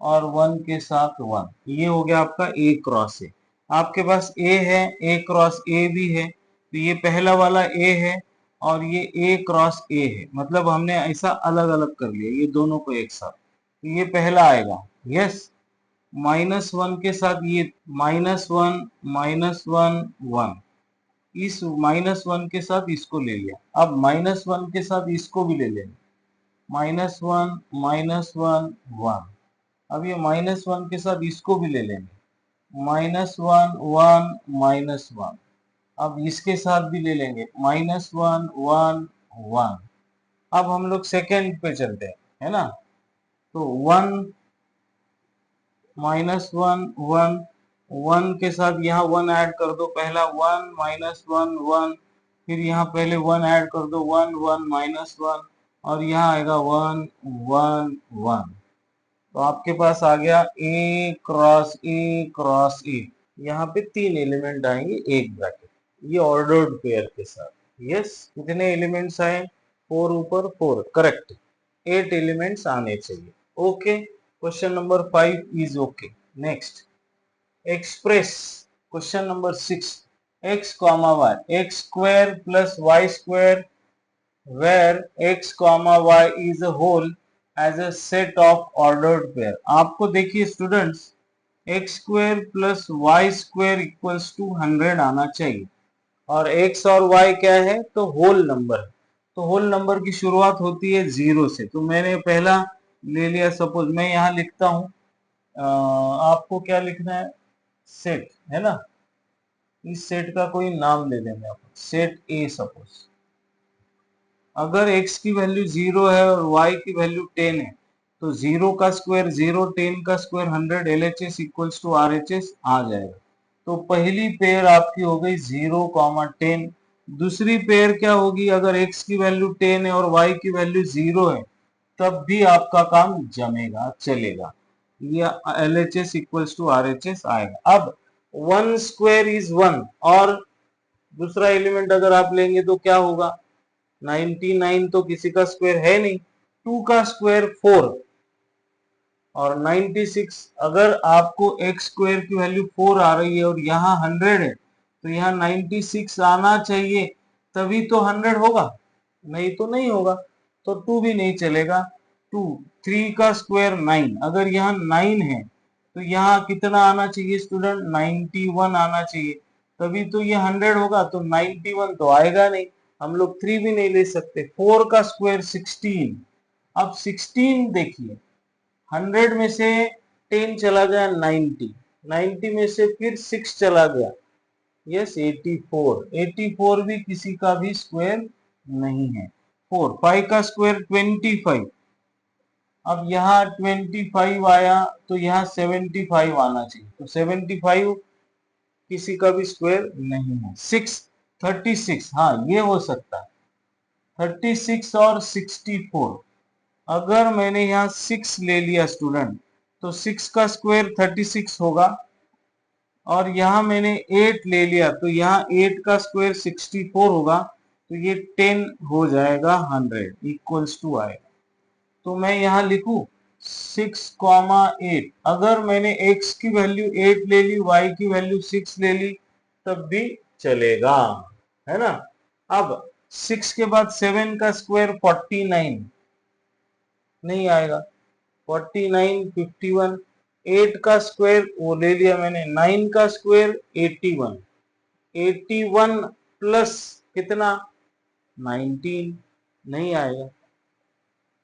और 1 के साथ 1, ये हो गया आपका a क्रॉस a। आपके पास a है, a क्रॉस a भी है, तो ये पहला वाला a है और ये a क्रॉस a है, मतलब हमने ऐसा अलग अलग कर लिया ये दोनों को एक साथ, तो ये पहला आएगा। यस, -1 के साथ ये -1 -1 इस -1 के साथ इसको ले लिया, अब -1 के साथ इसको भी ले लेंगे, -1 -1 1। अब ये -1 के साथ इसको भी ले लेंगे, -1 1 -1। अब इसके साथ भी ले लेंगे, -1 1 1। अब हम लोग सेकेंड पे चलते हैं, है ना, तो 1 -1 1 1 के साथ यहाँ 1 ऐड कर दो, पहला 1 -1 1, फिर यहाँ पहले 1 ऐड कर दो, 1 1 -1 और यहाँ आएगा 1 1 1। तो आपके पास आ गया a क्रॉस a। यहाँ पे 3 एलिमेंट आएंगे एक ब्रैकेट, ये ऑर्डर्ड पेयर के साथ। यस, कितने एलिमेंट्स आए, 4 ऊपर 4, करेक्ट, 8 एलिमेंट्स आने चाहिए। Okay, question number 5 is okay. Next, express question number 6, x, y, x square plus y square where x, y is a whole as a set of ordered pair। आपको देखिए students, x square plus y square equals to 100 आना चाहिए, और x और y क्या है, तो whole number है, तो होल नंबर की शुरुआत होती है 0 से, तो मैंने पहला ले लिया, सपोज मैं यहाँ लिखता हूँ, आपको क्या लिखना है, सेट, है ना, इस सेट का कोई नाम ले लेंगे आप, सेट ए सपोज। अगर x की वैल्यू 0 है और y की वैल्यू 10 है, तो 0 का स्क्वायर 0, 10 का square 100, LHS equals to RHS आ जाएगा। तो पहली पेयर आपकी हो गई 0, 10। दूसरी पेयर क्या होगी, अगर x की वैल्यू 10 है और y की वैल्यू 0 है, तब भी आपका काम जमेगा, चलेगा, ये LHS इक्वल्स टू RHS आएगा। अब 1 स्क्वायर इज 1, और दूसरा एलिमेंट अगर आप लेंगे तो क्या होगा, 99 तो किसी का स्क्वायर है नहीं, 2 का स्क्वायर 4 और 96। अगर आपको x स्क्वायर की वैल्यू 4 आ रही है और यहाँ 100 है, तो यहाँ 96 आना चाहिए, तभी तो 100 होगा, नहीं तो नहीं होगा, तो 2 भी नहीं चलेगा। 2, 3 का स्क्वायर 9, अगर यहाँ 9 है तो यहाँ कितना आना चाहिए स्टूडेंट, 91 आना चाहिए, तभी तो ये 100 होगा, तो 91 तो आएगा नहीं, हम लोग 3 भी नहीं ले सकते। 4 का स्क्वायर 16, अब 16 देखिए, 100 में से 10 चला गया 90, 90 में से फिर 6 चला गया, यस 84, 84 भी किसी का भी स्क्वायर नहीं है। 4, 5 का स्क्वायर 25, अब यहाँ 25 आया तो यहाँ 75 आना चाहिए, तो 75 किसी का भी स्क्वायर नहीं है। 6, 36, हाँ ये हो सकता है, 36 और 64। अगर मैंने यहाँ 6 ले लिया स्टूडेंट, तो 6 का स्क्वायर 36 होगा, और यहाँ मैंने 8 ले लिया, तो यहाँ 8 का स्क्वायर 64 होगा, तो ये 10 हो जाएगा 100 इक्वल्स टू आएगा। तो मैं यहाँ लिखूं 6,8। अगर मैंने x की वैल्यू 8 ले ली, y की वैल्यू 6 ले ली, तब भी चलेगा, है ना। अब 6 के बाद 7 का स्क्वायर 49, नहीं आएगा। 49, 51, 8 का स्क्वायर वो ले लिया मैंने, 9 का स्क्वायर 81, 81 प्लस कितना 19, नहीं आएगा।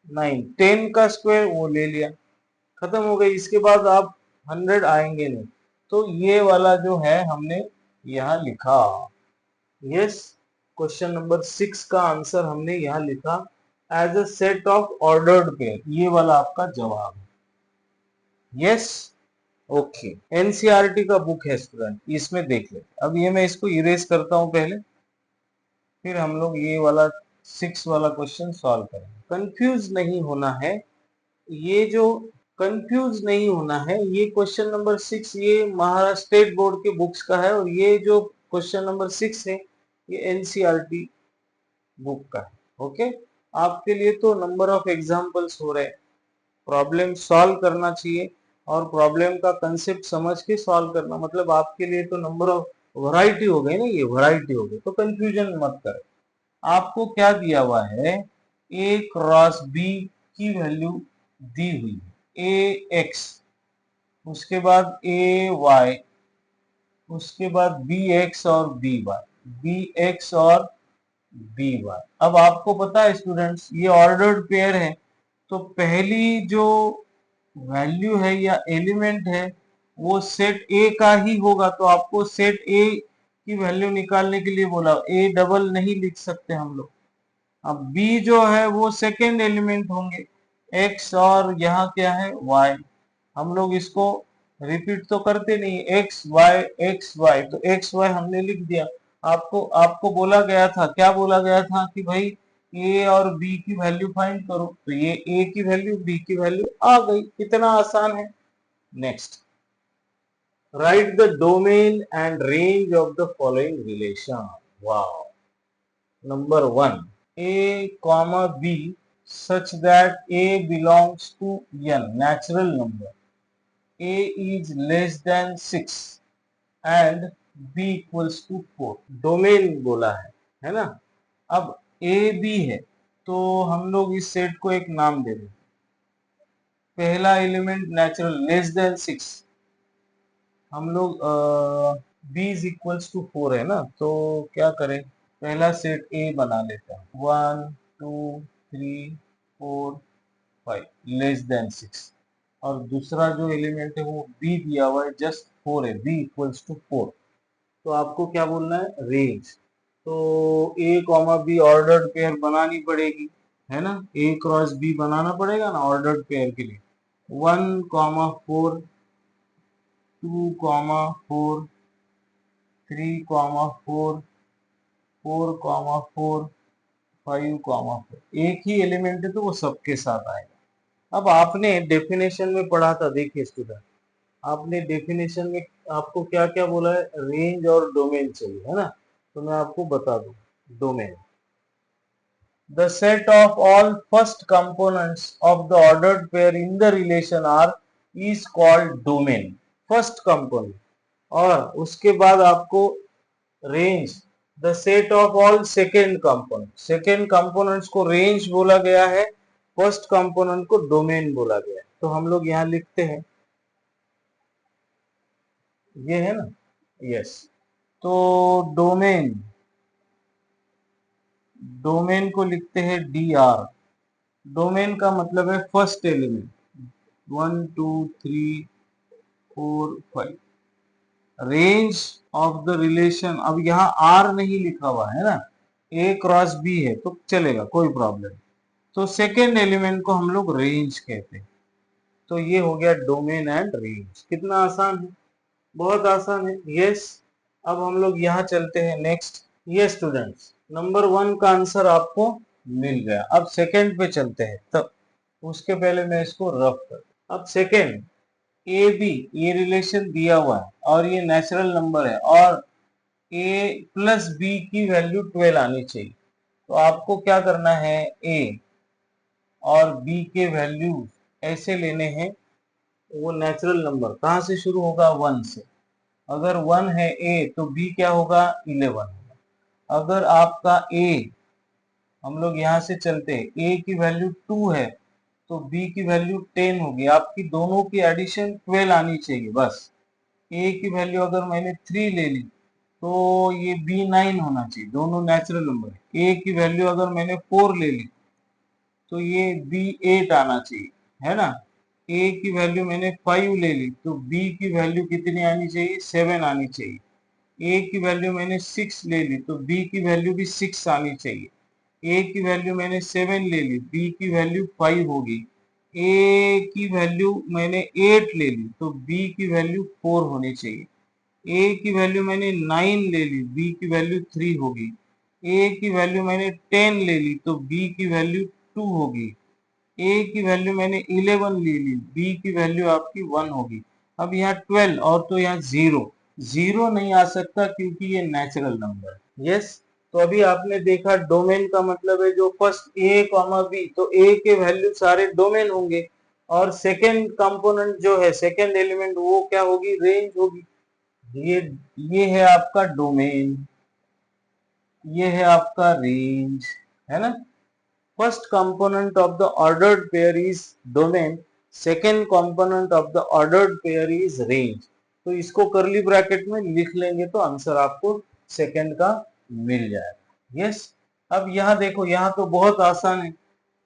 9, 10 का स्क्वायर वो ले लिया, खत्म हो गई। इसके बाद आप 100 आएंगे नहीं, तो ये वाला जो है हमने यहाँ लिखा। यस, क्वेश्चन नंबर 6 का आंसर हमने यहाँ लिखा as a set of ordered pair, ये वाला आपका जवाब है। Yes, okay. एनसीईआरटी का बुक है स्टूडेंट, इसमें देख ले। अब ये मैं इसको इरेज करता हूं पहले, फिर हम लोग ये वाला 6 वाला क्वेश्चन सॉल्व करेंगे। कंफ्यूज नहीं होना है, ये जो कंफ्यूज नहीं होना है, ये क्वेश्चन नंबर 6 ये महाराष्ट्र स्टेट बोर्ड के बुक्स का है, और ये जो क्वेश्चन नंबर 6 है ये एनसीईआरटी बुक का है। ओके, आपके लिए तो नंबर ऑफ एग्जांपल्स हो रहे हैं, प्रॉब्लम सॉल्व करना चाहिए, और प्रॉब्लम का कंसेप्ट समझ के सॉल्व करना, मतलब आपके लिए तो नंबर ऑफ वैरायटी हो गई ना, ये वैरायटी हो गई, तो कंफ्यूजन मत करें। आपको क्या दिया हुआ है, ए क्रॉस बी की वैल्यू दी हुई है, ए एक्स, उसके बाद ए वाई, उसके बाद बी एक्स और बी वाई, बी एक्स और बी वाई। अब आपको पता है स्टूडेंट्स, ये ऑर्डर्ड पेयर है, तो पहली जो वैल्यू है या एलिमेंट है वो सेट ए का ही होगा, तो आपको सेट ए की वैल्यू निकालने के लिए बोला, ए डबल नहीं लिख सकते हम लोग। अब बी जो है वो सेकेंड एलिमेंट होंगे, एक्स और यहाँ क्या है वाई, हम लोग इसको रिपीट तो करते नहीं, एक्स वाई, तो एक्स वाई हमने लिख दिया। आपको आपको बोला गया था, क्या बोला गया था कि भाई ए और बी की वैल्यू फाइंड करो, तो ये ए की वैल्यू बी की वैल्यू आ गई, कितना आसान है। Next, right the domain and range of the following relation. Wow, number 1, a comma b such that a belongs to n natural number, a is less than 6 and b equals to 4, domain बोला है ना। अब a b है, तो हम लोग इस set को एक नाम दे दें, पहला एलिमेंट नेचुरल लेस देन 6, हम लोग b इज इक्वल्स टू 4 है ना, तो क्या करें, पहला सेट a बना लेते हैं, 1 2 3 4 5 लेस देन 6, और दूसरा जो एलिमेंट है वो b दिया हुआ है, जस्ट 4 है, b इक्वल्स टू 4, तो आपको क्या बोलना है, रेंज। तो a comma be ordered pair बनानी पड़ेगी, है ना, a क्रॉस b बनाना पड़ेगा ना ऑर्डर्ड पेयर के लिए, 1,4, 2,4, 3,4, 4,4, 5,4, एक ही एलिमेंट है तो वो सबके साथ आएगा। अब आपने डेफिनेशन में पढ़ा था, देखिए स्टूडेंट, आपने डेफिनेशन में आपको क्या क्या बोला है, रेंज और डोमेन चाहिए, है ना, तो मैं आपको बता दूं, domain, the set of all first components of the ordered pair in the relation R is called domain, first component. और उसके बाद आपको range, the set of all second component, second components को रेंज बोला गया है, फर्स्ट कंपोनेंट को domain बोला गया है। तो हम लोग यहाँ लिखते हैं, ये है ना, यस, तो डोमेन, डोमेन को लिखते हैं डी आर, डोमेन का मतलब है first element, 1 2 3 4 5, range of the relation, अब यहाँ आर नहीं लिखा हुआ है ना, ए क्रॉस बी है तो चलेगा, कोई प्रॉब्लम, तो सेकेंड एलिमेंट को हम लोग रेंज कहते हैं। तो ये हो गया डोमेन एंड रेंज, कितना आसान है, बहुत आसान है। यस, अब हम लोग यहाँ चलते हैं नेक्स्ट। ये स्टूडेंट्स, नंबर 1 का आंसर आपको मिल गया, अब सेकेंड पे चलते हैं, तब उसके पहले मैं इसको रफ कर, अब सेकेंड, ए बी, ये रिलेशन दिया हुआ है और ये नेचुरल नंबर है, और ए प्लस बी की वैल्यू 12 आनी चाहिए, तो आपको क्या करना है, ए और बी के वैल्यू ऐसे लेने हैं। वो नेचुरल नंबर कहाँ से शुरू होगा? 1 से। अगर 1 है ए तो बी क्या होगा? 11 होगा। अगर आपका ए, हम लोग यहाँ से चलते हैं, ए की वैल्यू 2 है तो बी की वैल्यू 10 होगी। आपकी दोनों की एडिशन 12 आनी चाहिए बस। ए की वैल्यू अगर मैंने 3 ले ली तो ये बी 9 होना चाहिए, दोनों नेचुरल नंबर है। ए की वैल्यू अगर मैंने 4 ले ली तो ये बी 8 आना चाहिए, है ना। ए की वैल्यू मैंने 5 ले ली तो बी की वैल्यू कितनी आनी चाहिए? 7 आनी चाहिए। ए की वैल्यू मैंने 6 ले ली तो बी की वैल्यू भी 6 आनी चाहिए। ए की वैल्यू मैंने 7 ले ली, बी की वैल्यू 5 होगी। ए की वैल्यू मैंने 8 ले ली तो बी की वैल्यू 4 होनी चाहिए। ए की वैल्यू मैंने 9 ले ली, बी की वैल्यू 3 होगी। ए की वैल्यू मैंने 10 ले ली तो बी की वैल्यू 2 होगी। ए की वैल्यू मैंने 11 ले ली, बी की वैल्यू आपकी 1 होगी। अब यहाँ 12 और तो यहाँ 0, 0 नहीं आ सकता क्योंकि ये नेचुरल नंबर है। यस, तो अभी आपने देखा डोमेन का मतलब है जो फर्स्ट ए कॉमा बी, तो ए के वैल्यू सारे डोमेन होंगे और सेकेंड कंपोनेंट जो है, सेकेंड एलिमेंट, वो क्या होगी? रेंज होगी। ये ये है आपका डोमेन, ये है आपका रेंज, है ना। First component of the ordered pair is domain, second component of the ordered pair is range. तो इसको करली ब्रैकेट में लिख लेंगे तो आंसर आपको सेकेंड का मिल जाएगा। यस, अब यहाँ देखो, यहाँ तो बहुत आसान है।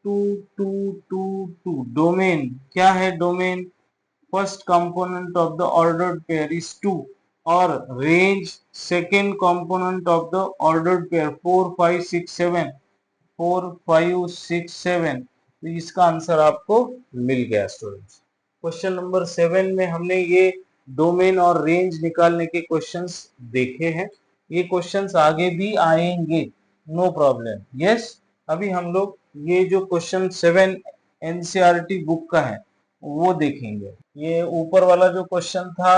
2 2 2 2 डोमेन क्या है? Domain first component of the ordered pair is 2 और range second component of the ordered pair 4 5 6 7, 4 5 6 7। तो इसका आंसर आपको मिल गया स्टूडेंट्स। क्वेश्चन नंबर 7 में हमने ये डोमेन और रेंज निकालने के क्वेश्चंस देखे हैं। ये क्वेश्चंस आगे भी आएंगे, नो प्रॉब्लम। यस, अभी हम लोग ये जो क्वेश्चन 7 एनसीईआरटी बुक का है वो देखेंगे। ये ऊपर वाला जो क्वेश्चन था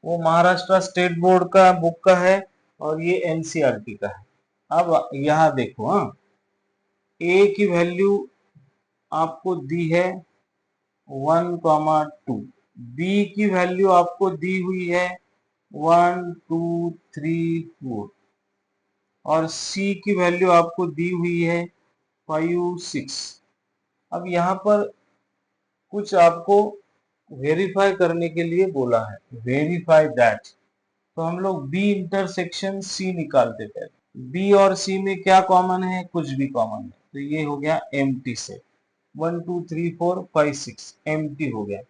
वो महाराष्ट्र स्टेट बोर्ड का बुक का है और ये एनसीईआरटी का है। अब यहाँ देखो, हाँ, ए की वैल्यू आपको दी है 1, 2, बी की वैल्यू आपको दी हुई है 1 2 3 4 और सी की वैल्यू आपको दी हुई है 5 6। अब यहाँ पर कुछ आपको वेरीफाई करने के लिए बोला है, वेरीफाई दैट। तो हम लोग बी इंटरसेक्शन सी निकालते थे। बी और सी में क्या कॉमन है? कुछ भी कॉमन है, तो ये हो गया एम्प्टी सेट। 1 2 3 4 5 6 एम्प्टी हो गया।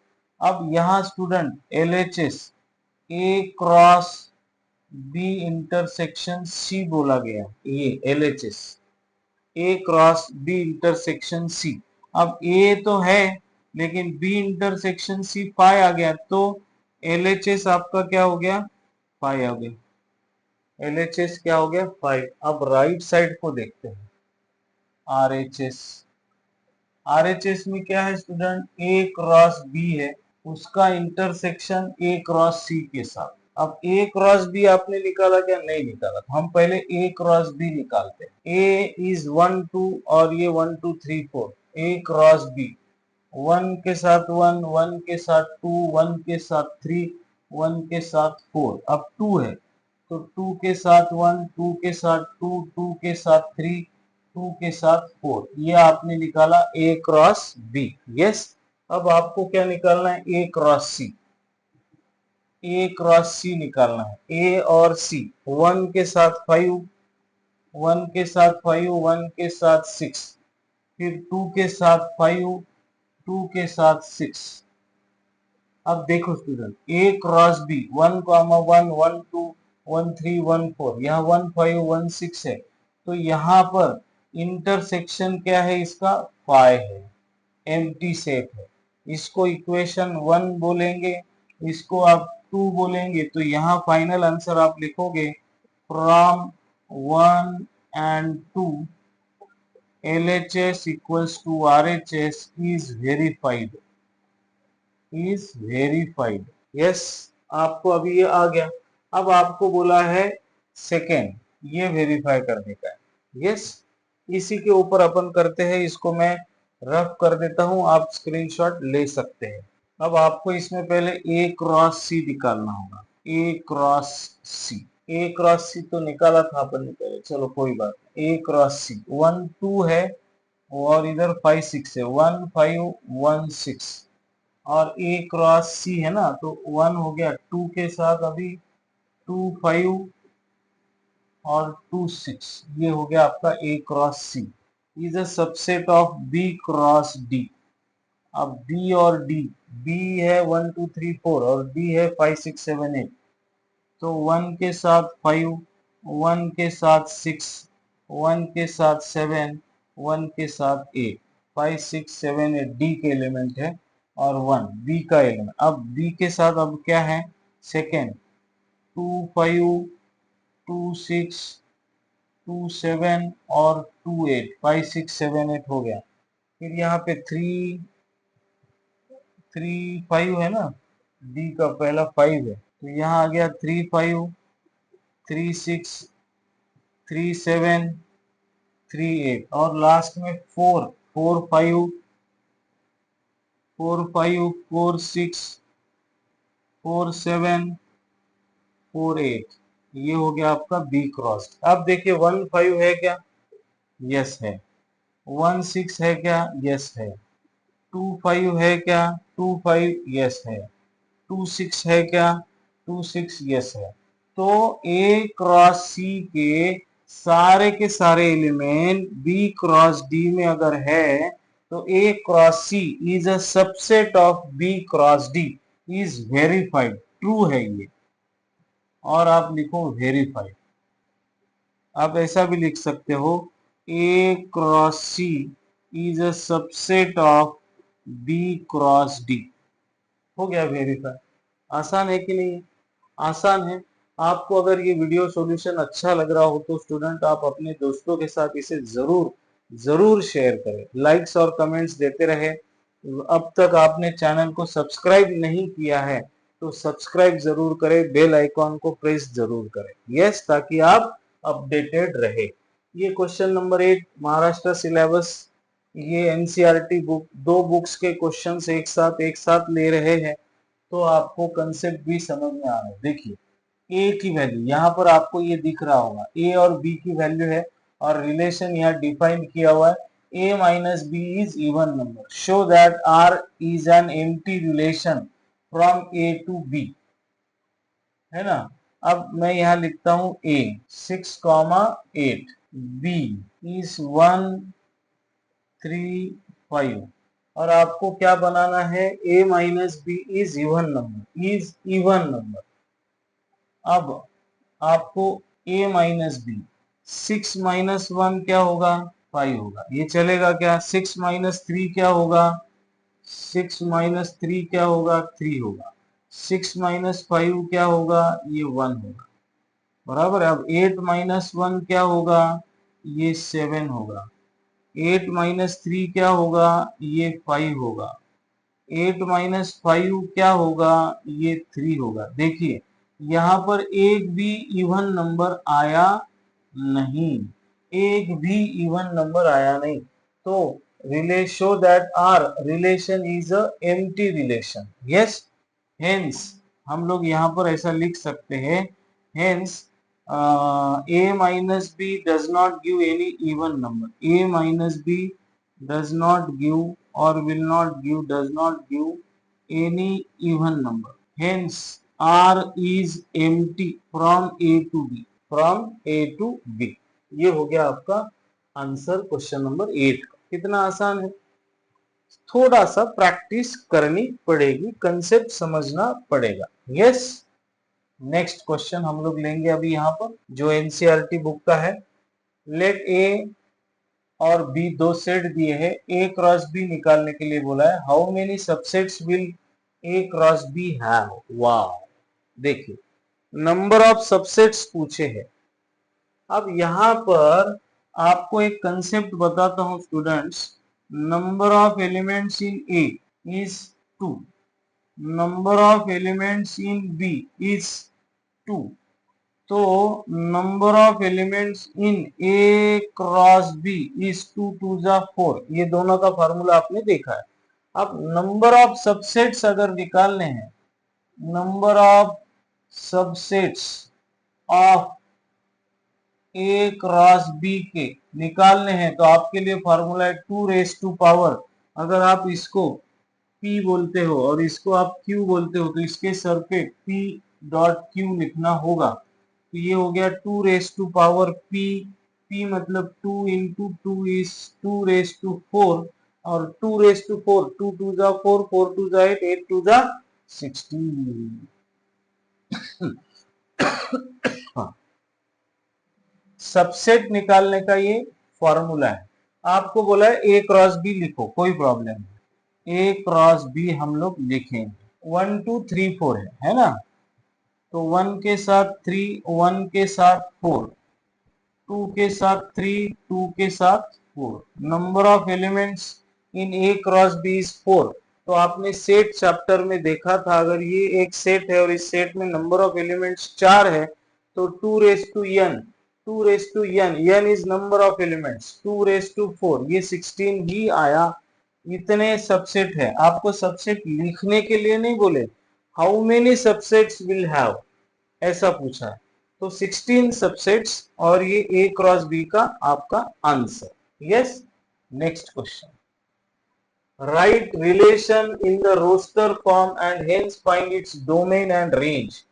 अब यहाँ स्टूडेंट LHS ए क्रॉस बी इंटरसेक्शन सी बोला गया, ये LHS ए क्रॉस बी इंटरसेक्शन सी। अब ए तो है लेकिन बी इंटरसेक्शन सी पाई आ गया तो LHS आपका क्या हो गया? पाई आ गया। LHS क्या हो गया? 5। अब राइट साइड को देखते हैं, RHS। RHS में क्या है स्टूडेंट? A क्रॉस B है, उसका इंटरसेक्शन A क्रॉस C के साथ। अब A क्रॉस B आपने निकाला क्या? नहीं निकाला। हम पहले A क्रॉस B निकालते हैं। A इज 1 2 और ये 1 2 3 4, A क्रॉस B 1 के साथ 1, 1 के साथ 2, 1 के साथ 3, 1 के साथ 4। अब 2 है तो 2 के साथ 1, 2 के साथ 2, 2 के साथ 3, 2 के साथ 4। ये आपने निकाला A क्रॉस B। यस, अब आपको क्या निकालना है? A cross C। A cross C निकालना है। A और C 1 के साथ 5, 1 के साथ 5, 1 के साथ 6, फिर 2 के साथ 5, 2 के साथ 6। अब देखो स्टूडेंट, A क्रॉस B 1, 1 1 2 1 3 1 4, यहाँ 1 5 1 6 है तो यहाँ पर इंटरसेक्शन क्या है इसका? 5 है, एम्प्टी सेट है। इसको इक्वेशन 1 बोलेंगे, इसको आप 2 बोलेंगे। तो यहाँ फाइनल आंसर आप लिखोगे from 1 and 2 LHS equals to RHS is verified, is verified। Yes, आपको अभी ये आ गया। अब आपको बोला है सेकेंड, ये वेरीफाई करने का है। यस, इसी के ऊपर अपन करते हैं। इसको मैं रफ कर देता हूं, आप स्क्रीनशॉट ले सकते हैं। अब आपको इसमें पहले ए क्रॉस सी निकालना होगा। ए क्रॉस सी, ए क्रॉस सी तो निकाला था अपन ने पहले, चलो कोई बात नहीं। ए क्रॉस सी 1 2 है और इधर 5 6 है, 1 5 1 6 और ए क्रॉस सी है ना, तो 1 हो गया 2 के साथ, अभी 2 5 और 2 6, ये हो गया आपका A cross C is a subset of B cross D. अब बी और डी, बी है 1 2 3 4 और डी है 5 6 7 8, तो 1 के साथ 5, 1 के साथ 6, 1 के साथ 7, 1 के साथ 8, 5 6 7 8 डी के एलिमेंट है और 1 बी का एलिमेंट। अब बी के साथ अब क्या है, सेकेंड 2 5 2 6 2 7 और 2 8, 5 6 7 8 हो गया। फिर यहाँ पे 3 3 5 है ना, डी का पहला 5 है, तो यहाँ आ गया 3 5 3 6 3 7 3 8 और लास्ट में 4 4 5 4 5 4 6 4 7 4 8, ये हो गया आपका बी क्रॉस। अब देखिए 1 5 है क्या, यस है। 1 6 है क्या, यस है। 2 5 है क्या, 2 5 यस है। 2 6 है क्या, 2 6 यस है। तो ए क्रॉस सी के सारे एलिमेंट बी क्रॉस डी में अगर है तो A cross C is a subset of B cross D is verified, true है ये। और आप लिखो वेरीफाइड। आप ऐसा भी लिख सकते हो, A cross C is a subset of B cross D, हो गया वेरीफाई। आसान है कि नहीं, आसान है। आपको अगर ये वीडियो सॉल्यूशन अच्छा लग रहा हो तो स्टूडेंट आप अपने दोस्तों के साथ इसे जरूर जरूर शेयर करें, लाइक्स और कमेंट्स देते रहे। अब तक आपने चैनल को सब्सक्राइब नहीं किया है तो सब्सक्राइब जरूर करें, बेल आइकॉन को प्रेस जरूर करें, यस, ताकि आप अपडेटेड रहे। ये क्वेश्चन नंबर 8 महाराष्ट्र सिलेबस, ये एनसीईआरटी बुक, दो बुक्स के क्वेश्चंस एक साथ ले रहे हैं, तो आपको कंसेप्ट भी समझ में आ रहा है। देखिए ए की वैल्यू यहाँ पर आपको ये दिख रहा होगा, ए और बी की वैल्यू है और रिलेशन यहाँ डिफाइन किया हुआ है। A minus B is even number, show that R is an empty relation from A to B, है ना। अब मैं यहाँ लिखता हूँ ए 6, 8, बी इज 1 3 5 और आपको क्या बनाना है, a minus B is even number, is even number. अब आपको a माइनस बी, 6 माइनस 1 क्या होगा, 5 होगा, ये चलेगा क्या। 6 माइनस 3 क्या होगा, 6 माइनस 3 क्या होगा, 3 होगा। 6 माइनस 5 क्या होगा, ये 1 होगा, बराबर है। अब 8 माइनस 1 क्या होगा, ये 7 होगा। 8 माइनस 3 क्या होगा, ये 5 होगा। 8 माइनस 5 क्या होगा, ये 3 होगा। देखिए यहाँ पर एक भी इवन नंबर आया नहीं, एक भी इवन नंबर आया नहीं, तो relation show that R relation is a empty relation, yes. Hence हम लोग यहाँ पर ऐसा लिख सकते हैं, hence a minus b does not give any even number, a minus b does not give or will not give, does not give any even number, hence r is empty from a to b, from a to b। ये हो गया आपका answer question number 8 का। कितना आसान है, थोड़ा सा प्रैक्टिस करनी पड़ेगी, कंसेप्ट समझना पड़ेगा, यस। नेक्स्ट क्वेश्चन हम लोग लेंगे अभी यहाँ पर, जो एनसीईआरटी बुक का है। लेट ए और बी दो सेट दिए हैं, ए क्रॉस बी निकालने के लिए बोला है। How many subsets will A cross B have, wow. देखिए नंबर ऑफ सबसेट्स पूछे हैं। अब यहाँ पर आपको एक कंसेप्ट बताता हूं students, number of elements in A is 2, number of elements in B is 2 तो number of elements in A cross B is 2 2 जा 4, ये दोनों का फॉर्मूला आपने देखा है। अब नंबर ऑफ सबसेट्स अगर निकालने हैं, number of subsets of A cross B के निकालने हैं तो आपके लिए फॉर्मूला है 2 रेज टू पावर, अगर आप इसको P बोलते हो और इसको आप Q बोलते हो तो इसके सर पे P डॉट Q लिखना होगा। तो ये हो गया 2 raise to power P, P मतलब 2 इंटू 2 इज 2 रेज टू 4, और 2 रेज टू 4, 2 2 जा 4, 4 2 जा 8, 8 2 जा 16। सबसेट निकालने का ये फॉर्मूला है। आपको बोला है ए क्रॉस बी लिखो, कोई प्रॉब्लम नहीं, ए क्रॉस बी हम लोग लिखेंगे। 1 2 3 4 है ना, तो 1 के साथ 3, 1 के साथ 4, 2 के साथ 3, 2 के साथ 4। Number of elements in A cross B is 4। तो आपने सेट चैप्टर में देखा था, अगर ये एक सेट है और इस सेट में नंबर ऑफ एलिमेंट्स 4 है तो 2 raise to n, 2 raise to n is number of elements, 2 raise to 4 ये 16 ही आया। इतने सबसेट है, आपको सबसेट लिखने के लिए नहीं बोले, how many subsets will have ऐसा पूछा है। तो 16 सबसेट्स और ये ए क्रॉस बी का आपका आंसर। Yes, next question, write relation in the roster form and hence find its domain and range.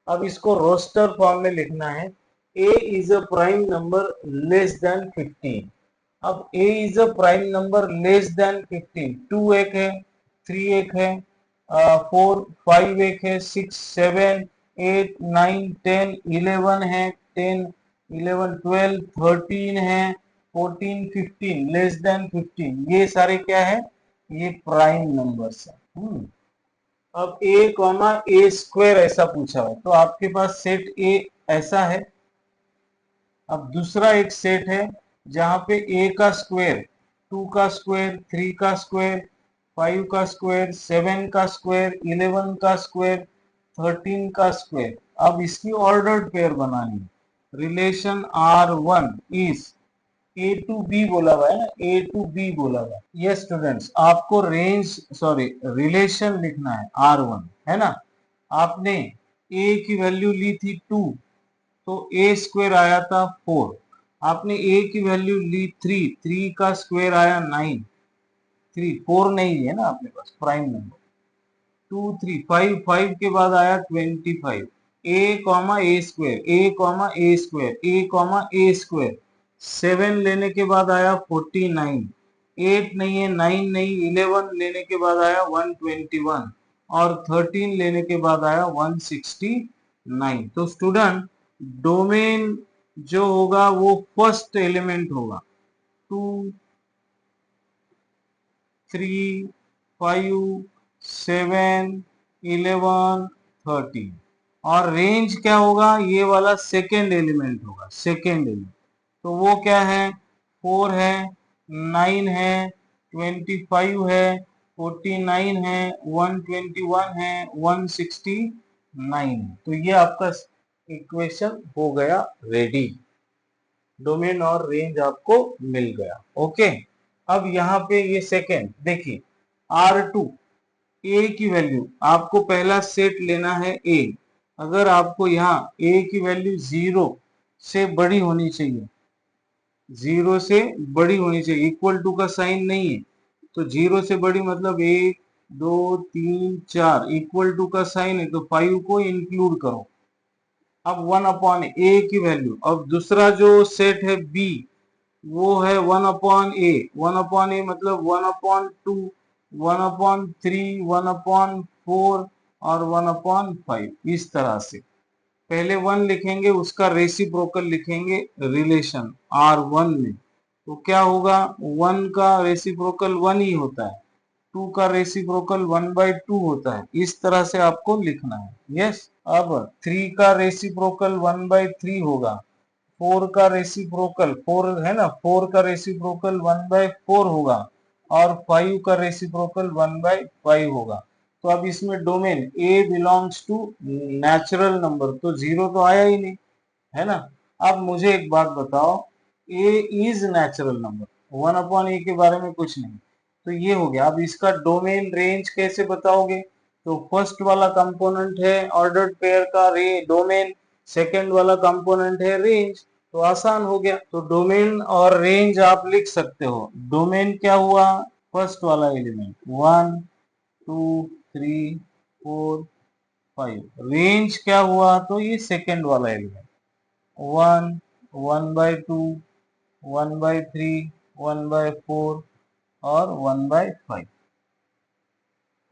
अब इसको रोस्टर फॉर्म में लिखना है। A is a prime number less than 15। अब A is a prime number less than 15, 2 एक है, 3 एक है, 4 5 एक है, 6 7 8 9 10 11 है, 10 11 12 13 है, 14 15 लेस देन 15, ये सारे क्या है, ये प्राइम नंबर्स है। अब ए कॉमा ए स्क्वायर ऐसा पूछा है तो आपके पास सेट ए ऐसा है। अब दूसरा एक सेट है जहां पे ए का स्क्वायर, 2 का स्क्वायर, 3 का स्क्वायर, 5 का स्क्वायर, 7 का स्क्वायर, 11 का स्क्वायर, 13 का स्क्वायर। अब इसकी ऑर्डर्ड पेयर बनानी है। Relation R1 is A to B बोला हुआ है ना, ए टू बी बोला हुआ है। यस स्टूडेंट्स, आपको रिलेशन लिखना है R1, है ना। आपने ए की वैल्यू ली थी 2, तो ए स्क्वायर आया था 4। आपने ए की वैल्यू ली 3, 3 का स्क्वायर आया 9, 3 4 नहीं है ना अपने पास प्राइम नंबर, 2 3 5, 5 के बाद आया 25, ए कॉमा ए स्क्वायर, ए कॉमा ए स्क्वायर, ए कॉमा ए स्क्वायर, 7 लेने के बाद आया 49, 8 नहीं है, 9 नहीं, 11 लेने के बाद आया 121 और 13 लेने के बाद आया 169। तो स्टूडेंट डोमेन जो होगा वो फर्स्ट एलिमेंट होगा, 2 3 5 7 11 13, और रेंज क्या होगा, ये वाला सेकेंड एलिमेंट होगा, सेकेंड एलिमेंट। तो वो क्या है, 4 है, 9 है, 25 है, 49 है, 121 है, 169 है। तो ये आपका इक्वेशन हो गया रेडी, डोमेन और रेंज आपको मिल गया। ओके, अब यहाँ पे ये सेकेंड देखिए, R2 ए की वैल्यू, आपको पहला सेट लेना है ए। अगर आपको यहाँ ए की वैल्यू 0 से बड़ी होनी चाहिए, 0 से बड़ी होनी चाहिए, इक्वल टू का साइन नहीं है, तो 0 से बड़ी मतलब 1 2 3 4, इक्वल टू का साइन है तो 5 को इंक्लूड करो। अब 1 अपॉन ए की वैल्यू, अब दूसरा जो सेट है बी वो है 1 अपॉन ए, 1 अपॉन ए मतलब 1 अपॉन 2, 1 अपॉन 3, 1 अपॉन 4 और 1 अपॉन 5, इस तरह से पहले 1 लिखेंगे, उसका रेसिप्रोकल लिखेंगे रिलेशन R1 में, तो क्या होगा, 1 का रेसिप्रोकल 1 ही होता है, 2 का रेसिप्रोकल 1/2 होता है, इस तरह से आपको लिखना है। यस, अब 3 का रेसिप्रोकल 1/3 होगा, 4 का रेसिप्रोकल 4 है ना, 4 का रेसिप्रोकल 1/4 होगा और 5 का रेसिप्रोकल 1/5 होगा। तो अब इसमें domain A belongs to natural number, तो 0 तो आया ही नहीं, है ना। अब मुझे एक बात बताओ, ए इज नेचुरल नंबर, 1/a के बारे में कुछ नहीं, तो ये हो गया। अब इसका डोमेन रेंज कैसे बताओगे, तो फर्स्ट वाला कंपोनेंट है ऑर्डर्ड पेयर का डोमेन, सेकंड वाला कंपोनेंट है रेंज, तो आसान हो गया। तो डोमेन और रेंज आप लिख सकते हो। डोमेन क्या हुआ, फर्स्ट वाला एलिमेंट 1 2 3 4 5, रेंज क्या हुआ, तो ये सेकंड वाला एलिमेंट 1 1/2 1/3 1/4 और 1/5।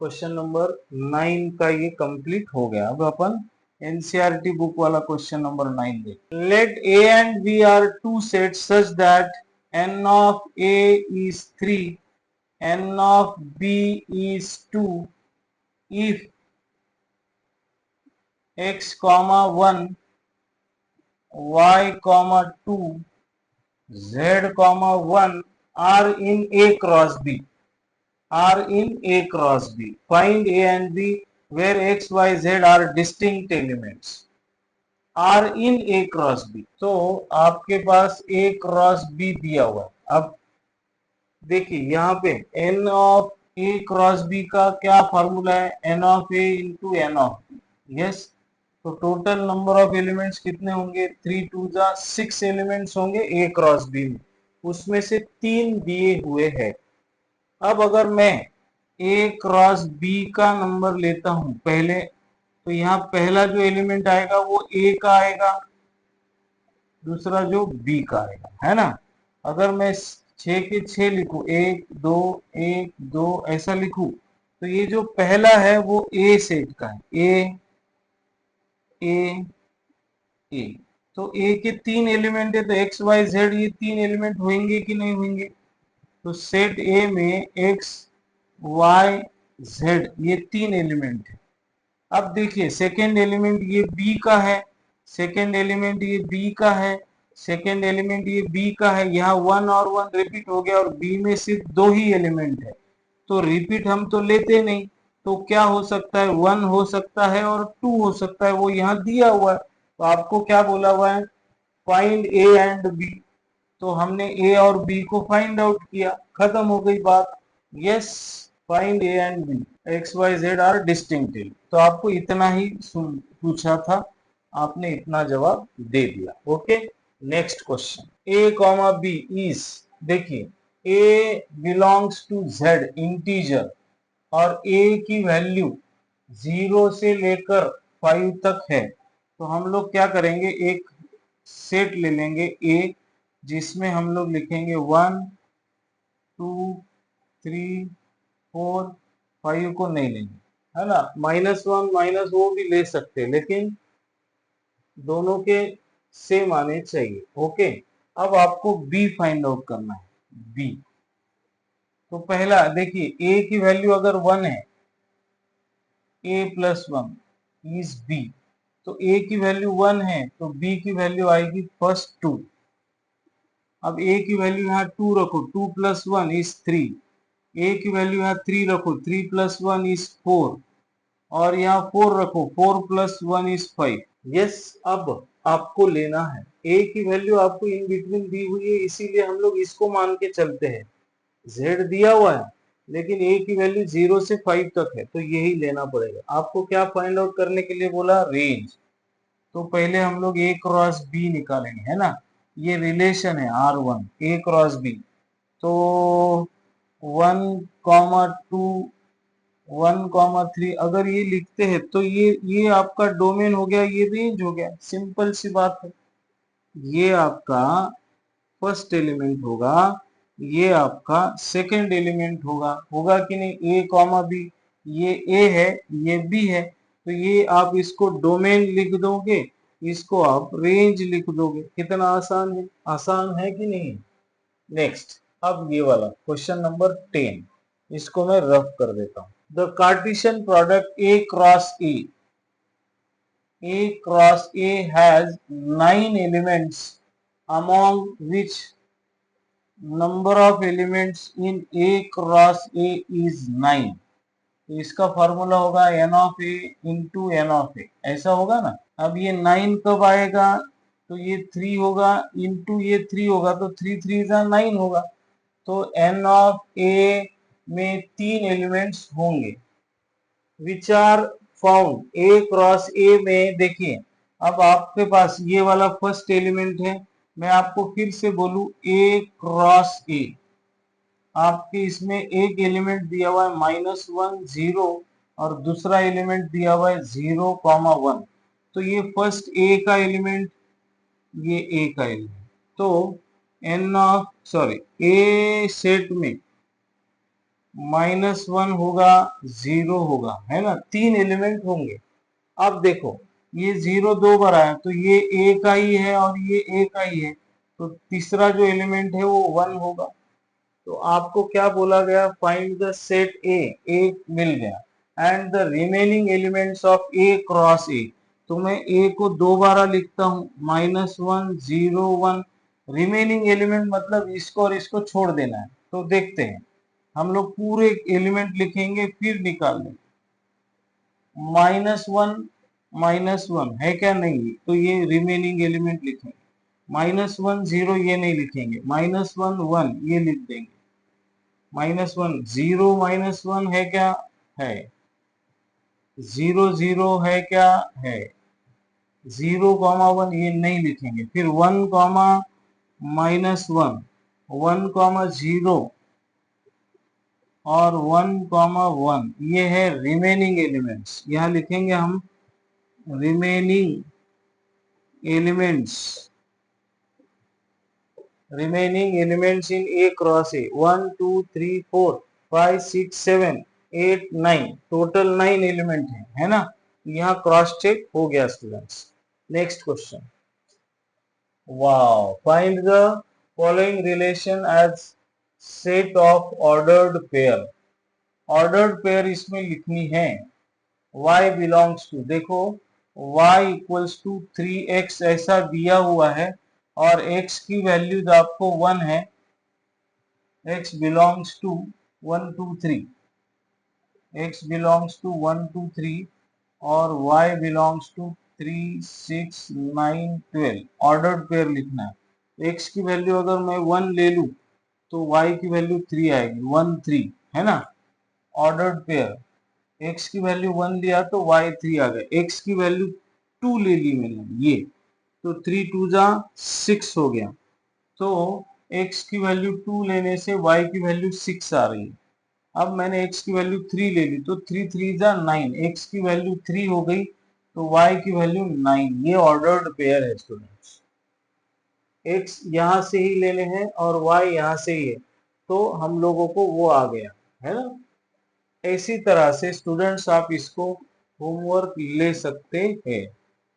क्वेश्चन नंबर 9 का ये कंप्लीट हो गया। अब अपन एनसीईआरटी बुक वाला क्वेश्चन नंबर 9 देख। Let A and B are two sets such that n of a is 3, n of b is 2 if x, 1, y, 2, z, 1 are in a cross b. Find a and b where x, y, z are distinct elements. R in a cross b, तो आपके पास a cross b दिया हुआ है। अब देखिए यहाँ पे n of a cross b का क्या फॉर्मूला है, n of a into n of b। Yes, तो टोटल नंबर ऑफ एलिमेंट्स कितने होंगे, 3 2 जा 6 एलिमेंट्स होंगे a क्रॉस b में, उसमें से 3 दिए हुए हैं। अब अगर मैं a क्रॉस b का नंबर लेता हूं पहले, तो यहाँ पहला जो एलिमेंट आएगा वो a का आएगा, दूसरा जो b का आएगा, है ना। अगर मैं 6 के 6 लिखूं, 1 2 1 2 ऐसा लिखूं, तो ये जो पहला है वो a सेट का है, a a, तो a के 3 एलिमेंट है, तो x y z ये 3 एलिमेंट होंगे कि नहीं होंगे, तो सेट a में x y z ये 3 एलिमेंट है। अब देखिए सेकेंड एलिमेंट ये बी का है, सेकेंड एलिमेंट ये बी का है, सेकेंड एलिमेंट ये बी का है, यहाँ 1 और 1 रिपीट हो गया और बी में सिर्फ 2 ही एलिमेंट है, तो रिपीट हम तो लेते नहीं, तो क्या हो सकता है, 1 हो सकता है और 2 हो सकता है, वो यहाँ दिया हुआ है। तो आपको क्या बोला हुआ है, फाइंड ए एंड बी, तो हमने ए और बी को फाइंड आउट किया, खत्म हो गई बात। Yes, find A and B, x y z are distinct, तो आपको इतना ही पूछा था, आपने इतना जवाब दे दिया। Okay, next question, A comma B is, देखिए A belongs to Z integer और ए की वैल्यू 0 से लेकर 5 तक है, तो हम लोग क्या करेंगे, एक सेट ले लेंगे ए, जिसमें हम लोग लिखेंगे 1 2 3 4 5 को नहीं लेंगे, है ना। -1 माइनस वो भी ले सकते हैं, लेकिन दोनों के सेम आने चाहिए। ओके, अब आपको बी फाइंड आउट करना है, बी। तो पहला देखिए, ए की वैल्यू अगर 1 है, a प्लस 1 इज b, तो a की वैल्यू 1 है तो b की वैल्यू आएगी फर्स्ट 2। अब a की वैल्यू यहाँ 2 रखो, 2 प्लस 1 इज 3, a की वैल्यू यहाँ 3 रखो, 3 प्लस 1 इज 4, और यहाँ 4 रखो, 4 प्लस 1 इज 5। यस, अब आपको लेना है, a की वैल्यू आपको इन बिटवीन दी हुई है, इसीलिए हम लोग इसको मान के चलते हैं, z दिया हुआ है लेकिन a की वैल्यू 0 से 5 तक है, तो यही लेना पड़ेगा। आपको क्या फाइंड आउट करने के लिए बोला, रेंज, तो पहले हम लोग a क्रॉस b निकालेंगे, है ना। ये रिलेशन है R1 a क्रॉस b, तो 1,2 1,3 अगर ये लिखते हैं तो ये आपका डोमेन हो गया, ये रेंज हो गया, सिंपल सी बात है। ये आपका फर्स्ट एलिमेंट होगा, ये आपका सेकंड एलिमेंट होगा, होगा कि नहीं, ए कॉमा बी, ये ए है ये बी है, तो ये आप इसको डोमेन लिख दोगे, इसको आप रेंज लिख दोगे। कितना आसान है, आसान है कि नहीं। नेक्स्ट, अब ये वाला क्वेश्चन नंबर 10, इसको मैं रफ कर देता हूं। The Cartesian product A cross A has 9 elements among which number of elements in A cross A is 9, तो इसका फॉर्मूला होगा n of A into n of A, ऐसा होगा ना। अब ये 9 कब आएगा, तो ये 3 होगा इंटू ये 3 होगा तो 3 3 जा 9 होगा। तो n ऑफ a में 3 एलिमेंट्स होंगे which are found a cross a में। देखिए अब आपके पास ये वाला फर्स्ट एलिमेंट है, मैं आपको फिर से बोलूं a क्रॉस a, आपके इसमें एक एलिमेंट दिया हुआ है -1 0 और दूसरा एलिमेंट दिया हुआ है 0,1। तो ये फर्स्ट a का एलिमेंट, ये a का एलिमेंट, तो ए सेट में -1 होगा 0 होगा, है ना, 3 एलिमेंट होंगे। अब देखो ये 0 2 बार आया तो ये a का ही है और ये a का ही है, तो तीसरा जो एलिमेंट है वो 1 होगा। तो आपको क्या बोला गया, फाइंड द सेट ए मिल गया and the remaining elements of A cross ए। तो मैं ए को 2 बार लिखता हूं -1 0 1, रिमेनिंग एलिमेंट मतलब इसको और इसको छोड़ देना है। तो देखते हैं, हम लोग पूरे एलिमेंट लिखेंगे फिर निकाल लेंगे। -1 है क्या, नहीं, तो ये रिमेनिंग एलिमेंट लिखेंगे। -1 0 ये नहीं लिखेंगे, -1 1 ये लिख देंगे। -1 0 -1 है क्या, है। 0 0 है क्या, है। 0,1 ये नहीं लिखेंगे। फिर 1, -1 1, 0 और 1,1 ये है रिमेनिंग एलिमेंट्स। यहां लिखेंगे हम remaining elements in A cross A 1 2 3 4 5 6 7 8 9, total 9 element है ना। यहाँ क्रॉस चेक हो गया students. Next question, wow, find the following relation as set of ordered pair. Ordered pair इसमें लिखनी है, y बिलोंग्स टू, देखो y इक्वल्स टू 3x ऐसा दिया हुआ है और x की वैल्यू आपको 1 है, x belongs to 1 2 3, x belongs to 1 2 3 और y belongs to 3 6 9 12। Ordered pair लिखना है। x की वैल्यू अगर मैं 1 ले लूं तो y की वैल्यू 3 आएगी, 1 3, है ना। ऑर्डर्ड पेयर, x की वैल्यू 1 लिया तो y 3 आ गया, x की वैल्यू 2 ले ली मैंने, ये तो 3 2 जा 6 हो गया। तो x की वैल्यू 2 लेने से y की वैल्यू 6 आ रही है। अब मैंने x की वैल्यू 3 ले ली तो 3 3 जा 9, x की वैल्यू 3 हो गई तो y की वैल्यू 9। ये ऑर्डर्ड पेयर है स्टूडेंट्स। x यहां से ही लेने हैं और y यहां से ही है, तो हम लोगों को वो आ गया, है ना। इसी तरह से स्टूडेंट्स आप इसको होमवर्क ले सकते हैं।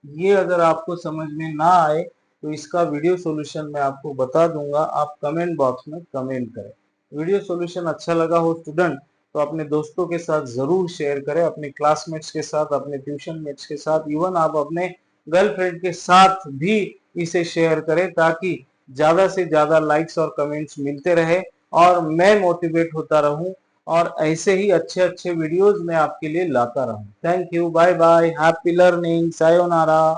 ये अगर आपको समझ में ना आए तो इसका वीडियो सॉल्यूशन मैं आपको बता दूंगा, आप कमेंट बॉक्स में कमेंट करें। वीडियो सॉल्यूशन अच्छा लगा हो स्टूडेंट तो अपने दोस्तों के साथ जरूर शेयर करें, अपने क्लासमेट्स के साथ, अपने ट्यूशन मेट्स के साथ, इवन आप अपने गर्लफ्रेंड के साथ भी इसे शेयर करें ताकि ज्यादा से ज्यादा लाइक्स और कमेंट्स मिलते रहे और मैं मोटिवेट होता रहूं और ऐसे ही अच्छे अच्छे वीडियोस मैं आपके लिए लाता रहूं। Thank you, bye bye, happy learning, sayonara.